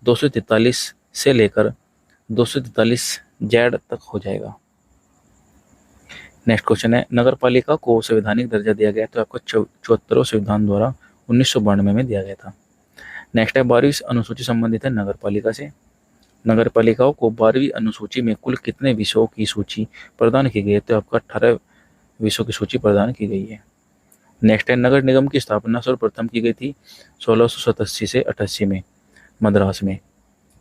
243 से लेकर 243 जेड तक हो जाएगा। नेक्स्ट क्वेश्चन है, नगर पालिका को संवैधानिक दर्जा दिया गया? तो आपका 74वें संविधान द्वारा 1992 में दिया गया था। नेक्स्ट है, 12वीं अनुसूची संबंधित है नगर पालिका से। नगर पालिकाओं को 12वीं अनुसूची में कुल कितने विषयों की सूची प्रदान की गई है? तो आपका 18 विषयों की सूची प्रदान की गई है। नेक्स्ट है, नगर निगम की स्थापना सर्वप्रथम की गई थी 1687 से 88 में मद्रास में।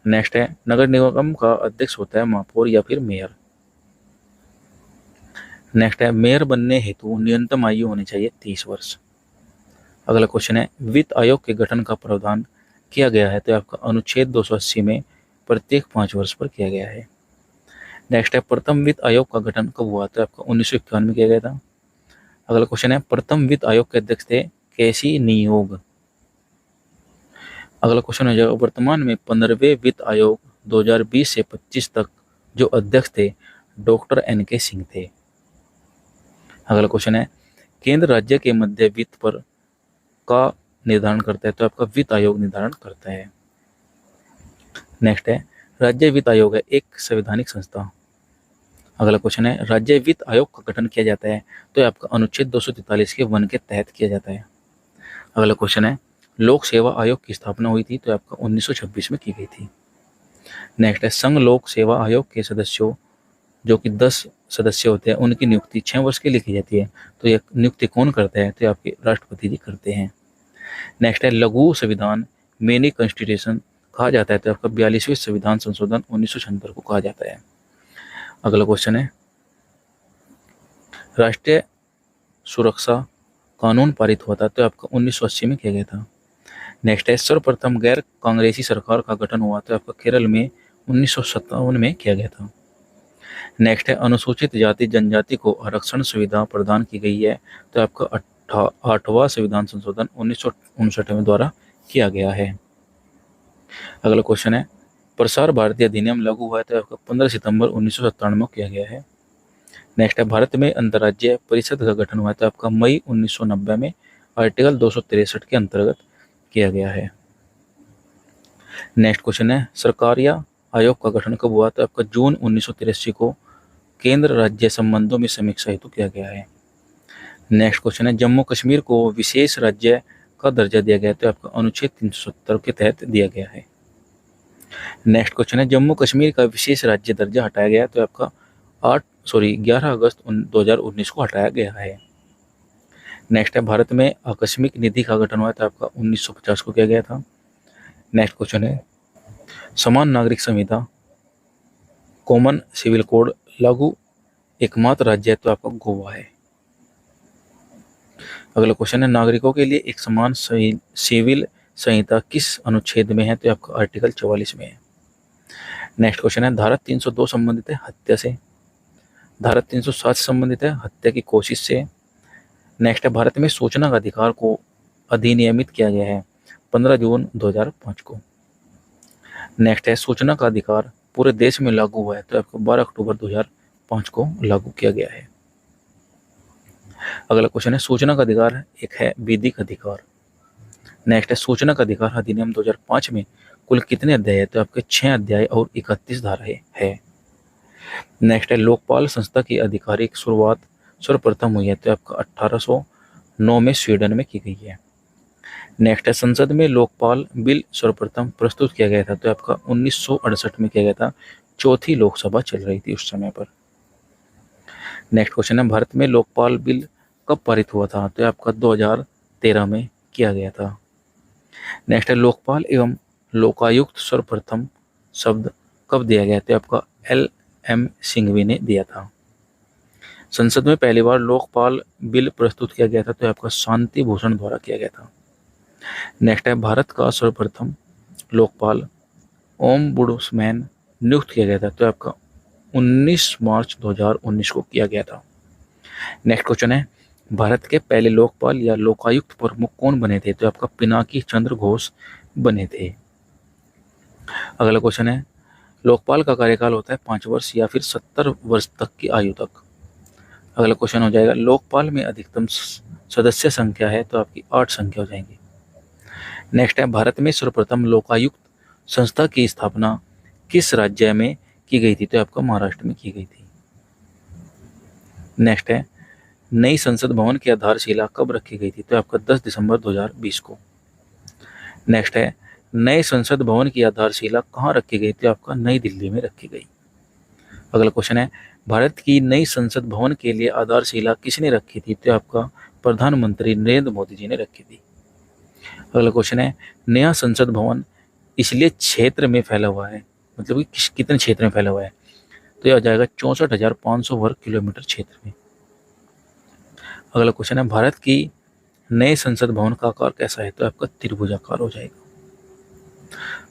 नेक्स्ट है, नगर निगम का अध्यक्ष होता है महापौर या फिर मेयर। नेक्स्ट है, मेयर बनने हेतु न्यूनतम आयु होनी चाहिए 30 वर्ष। अगला क्वेश्चन है, वित्त आयोग के गठन का प्रावधान किया गया है? तो आपका अनुच्छेद 280 में प्रत्येक 5 वर्ष पर किया गया है। नेक्स्ट है, प्रथम वित्त आयोग का गठन कब हुआ? तो आपका 1951 में किया गया था। अगला क्वेश्चन है, प्रथम वित्त आयोग के अध्यक्ष थे केसी नियोग। अगला क्वेश्चन हो जाएगा, वर्तमान में 15वें वित्त आयोग 2020 से 25 तक जो अध्यक्ष थे डॉक्टर NK सिंह थे। अगला क्वेश्चन है, केंद्र राज्य के मध्य वित्त पर का निर्धारण करता है? तो आपका वित्त आयोग निर्धारण करता है। नेक्स्ट है, राज्य वित्त आयोग है एक संवैधानिक संस्था। अगला क्वेश्चन है, राज्य वित्त आयोग का गठन किया जाता है? तो आपका अनुच्छेद 243 के 1 के तहत किया जाता है। अगला क्वेश्चन है, लोक सेवा आयोग की स्थापना हुई थी? तो आपका 1926 में की गई थी। नेक्स्ट है, संघ लोक सेवा आयोग के सदस्यों जो कि 10 सदस्य होते हैं उनकी नियुक्ति 6 वर्ष के लिए की जाती है। तो यह नियुक्ति कौन करता है? तो आपके राष्ट्रपति जी करते हैं। नेक्स्ट है, लघु संविधान मिनी कॉन्स्टिट्यूशन कहा जाता है? तो आपका 42वें संविधान संशोधन 1976 को कहा जाता है। अगला क्वेश्चन है, राष्ट्रीय सुरक्षा कानून पारित हुआ था? तो आपका 1980 में किया गया था। नेक्स्ट है, सर्वप्रथम गैर कांग्रेसी सरकार का गठन हुआ? तो आपका केरल में 1957 में किया गया था। नेक्स्ट है, अनुसूचित जाति जनजाति को आरक्षण सुविधा प्रदान की गई है? तो आपका 8वां संविधान संशोधन 1959 द्वारा किया गया है। अगला क्वेश्चन है, प्रसार भारती अधिनियम लागू हुआ है? तो आपका 15 सितंबर 1997 में किया गया है। नेक्स्ट है, भारत में अंतर्राज्यीय परिषद का गठन हुआ है? तो आपका मई 1990 में आर्टिकल 263 के अंतर्गत किया गया है। नेक्स्ट क्वेश्चन है, सरकारिया आयोग का गठन कब हुआ? तो आपका जून 1983 को केंद्र राज्य संबंधों में समीक्षा हेतु किया गया है। नेक्स्ट क्वेश्चन है, जम्मू कश्मीर को विशेष राज्य का दर्जा दिया गया है? तो आपका अनुच्छेद 370 के तहत दिया गया है। नेक्स्ट क्वेश्चन है, जम्मू कश्मीर का विशेष राज्य दर्जा हटाया गया? तो आपका 11 अगस्त 2019 को हटाया गया है। नेक्स्ट है, भारत में आकस्मिक निधि का गठन हुआ? तो आपका 1950 को किया गया था। नेक्स्ट क्वेश्चन है, समान नागरिक संहिता कॉमन सिविल कोड लागू एकमात्र राज्य है? तो आपका गोवा है। अगला क्वेश्चन है, नागरिकों के लिए एक समान सिविल संहिता किस अनुच्छेद में है? तो आपका आर्टिकल 44 में है। नेक्स्ट क्वेश्चन है, धारा 302 संबंधित है हत्या से? धारा 307 संबंधित है हत्या की कोशिश से? नेक्स्ट है, भारत में सूचना का अधिकार को अधिनियमित किया गया है 15 जून 2005 को। नेक्स्ट है, सूचना का अधिकार पूरे देश में लागू हुआ है? तो आपको 12 अक्टूबर 2005 को लागू किया गया है। अगला क्वेश्चन है, सूचना का अधिकार एक है विधिक अधिकार। नेक्स्ट है, सूचना का अधिकार अधिनियम 2005 में कुल कितने अध्याय है? तो आपके 6 अध्याय और 31 धाराएं है। नेक्स्ट है, लोकपाल संस्था की आधिकारिक शुरुआत सर्वप्रथम हुई है? तो आपका 1809 में स्वीडन में की गई है। नेक्स्ट है, संसद में लोकपाल बिल सर्वप्रथम प्रस्तुत किया गया था? तो आपका 1968 में किया गया था। चौथी लोकसभा चल रही थी उस समय पर। नेक्स्ट क्वेश्चन है, भारत में लोकपाल बिल कब पारित हुआ था? तो आपका 2013 में किया गया था। नेक्स्ट है, लोकपाल एवं लोकायुक्त सर्वप्रथम शब्द कब दिया गया? तो आपका LM सिंघवी ने दिया था। संसद में पहली बार लोकपाल बिल प्रस्तुत किया गया था, तो आपका शांति भूषण द्वारा किया गया था। नेक्स्ट है, भारत का सर्वप्रथम लोकपाल ओम्बुड्समैन नियुक्त किया गया था, तो आपका 19 मार्च 2019 को किया गया था। नेक्स्ट क्वेश्चन है, भारत के पहले लोकपाल या लोकायुक्त प्रमुख कौन बने थे? तो आपका पिनाकी चंद्र घोष बने थे। अगला क्वेश्चन है, लोकपाल का कार्यकाल होता है 5 वर्ष या फिर 70 वर्ष तक की आयु तक। अगला क्वेश्चन हो जाएगा, लोकपाल में अधिकतम सदस्य संख्या है? तो आपकी 8 संख्या हो जाएंगी। नेक्स्ट है, भारत में सर्वप्रथम लोकायुक्त संस्था की स्थापना किस राज्य में की गई थी? तो आपका महाराष्ट्र में की गई थी। नेक्स्ट है, नई संसद भवन की आधारशिला कब रखी गई थी? तो आपका 10 दिसंबर 2020 को। नेक्स्ट है, नए संसद भवन की आधारशिला कहाँ रखी गई? तो आपका नई दिल्ली में रखी गई। अगला क्वेश्चन है, भारत की नई संसद भवन के लिए आधारशिला किसने रखी थी? तो आपका प्रधानमंत्री नरेंद्र मोदी जी ने रखी थी। अगला क्वेश्चन है, नया संसद भवन इसलिए क्षेत्र में फैला हुआ है, मतलब कि कितने क्षेत्र में फैला हुआ है? तो यह आ जाएगा 64,500 वर्ग किलोमीटर क्षेत्र में। अगला क्वेश्चन है, भारत की नए संसद भवन का आकार कैसा है? तो आपका त्रिभुजाकार हो जाएगा।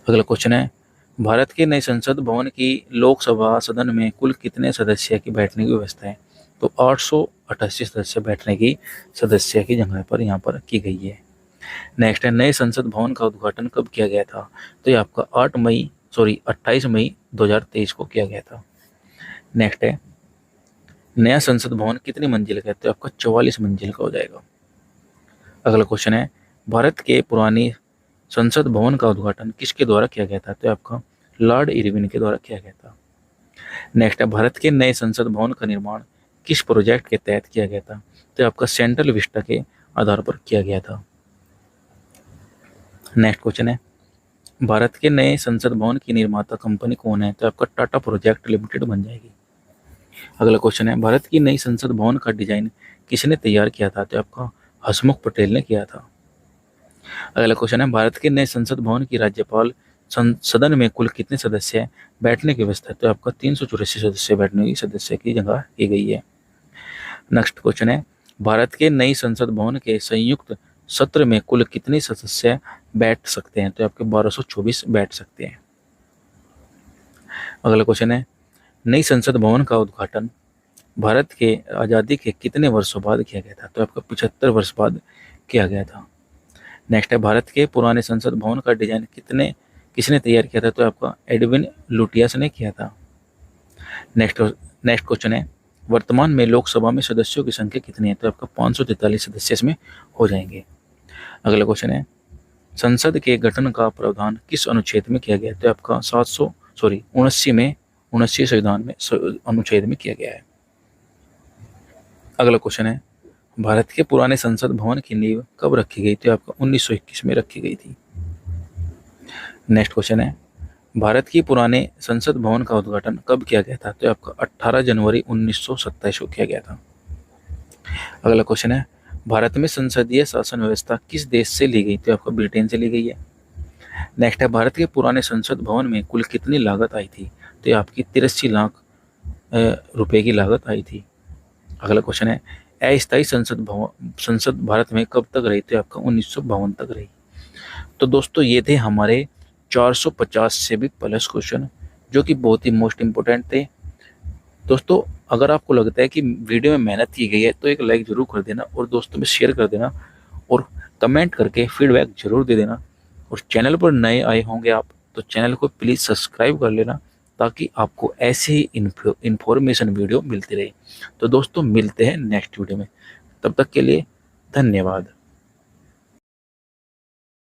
अगला क्वेश्चन है, भारत के नए संसद भवन की लोकसभा सदन में कुल कितने सदस्य की बैठने की व्यवस्था है? तो 888 सदस्य बैठने की सदस्य की जगह पर यहाँ पर की गई है। नेक्स्ट है, नए संसद भवन का उद्घाटन कब किया गया था? तो ये आपका 28 मई 2023 को किया गया था। नेक्स्ट है, नया संसद भवन कितनी मंजिल का है? तो आपका 44 मंजिल का हो जाएगा। अगला क्वेश्चन है, भारत के पुरानी संसद भवन का उद्घाटन किसके द्वारा किया गया था? तो आपका लॉर्ड इरविन के द्वारा किया गया था। नेक्स्ट है, भारत के नए संसद भवन का निर्माण किस प्रोजेक्ट के तहत किया गया था? तो आपका सेंट्रल विस्टा के आधार पर किया गया था। नेक्स्ट क्वेश्चन है, भारत के नए संसद भवन की निर्माता कंपनी कौन है? तो आपका टाटा प्रोजेक्ट लिमिटेड बन जाएगी। अगला क्वेश्चन है, भारत की नई संसद भवन का डिजाइन किसने तैयार किया था? तो आपका हसमुख पटेल ने किया था। अगला क्वेश्चन है, भारत के नए संसद भवन की राज्यपाल सदन में कुल कितने सदस्य बैठने की व्यवस्था है? तो आपका 384 सदस्य बैठने की सदस्य की जगह की गई है। नेक्स्ट क्वेश्चन है, भारत के नई संसद भवन के संयुक्त सत्र में कुल कितने सदस्य बैठ सकते हैं? तो आपके 1224 बैठ सकते हैं। अगला क्वेश्चन है, नई संसद भवन का उद्घाटन भारत के आज़ादी के कितने वर्षों बाद किया गया था? तो आपका 75 वर्ष बाद किया गया था। नेक्स्ट है, भारत के पुराने संसद भवन का डिजाइन किसने तैयार किया था? तो आपका एडविन लुटियस ने किया था। नेक्स्ट क्वेश्चन है, वर्तमान में लोकसभा में सदस्यों की संख्या कितनी है? तो आपका 543 सदस्य इसमें हो जाएंगे। अगला क्वेश्चन है, संसद के गठन का प्रावधान किस अनुच्छेद में किया गया? तो आपका 79 संविधान में अनुच्छेद में किया गया है। अगला क्वेश्चन है, भारत के पुराने संसद भवन की नींव कब रखी गई? तो आपका 1921 में रखी गई थी। नेक्स्ट क्वेश्चन है, भारत की पुराने संसद भवन का उद्घाटन कब किया गया था? तो आपका 18 जनवरी 1927 को किया गया था। अगला क्वेश्चन है, भारत में संसदीय शासन व्यवस्था किस देश से ली गई? तो आपका ब्रिटेन से ली गई है। नेक्स्ट है, भारत के पुराने संसद भवन में कुल कितनी लागत आई थी? तो ये आपकी 83 लाख रुपए की लागत आई थी। अगला क्वेश्चन है, अस्थायी संसद भारत में कब तक रही? तो आपका 1952 तक रही। तो दोस्तों, ये थे हमारे 450 से भी प्लस क्वेश्चन, जो कि बहुत ही मोस्ट इम्पोर्टेंट थे। दोस्तों, अगर आपको लगता है कि वीडियो में मेहनत की गई है तो एक लाइक ज़रूर कर देना और दोस्तों में शेयर कर देना और कमेंट करके फीडबैक ज़रूर दे देना। और चैनल पर नए आए होंगे आप तो चैनल को प्लीज़ सब्सक्राइब कर लेना, ताकि आपको ऐसे ही इन्फॉर्मेशन वीडियो मिलती रहे। तो दोस्तों, मिलते हैं नेक्स्ट वीडियो में, तब तक के लिए धन्यवाद।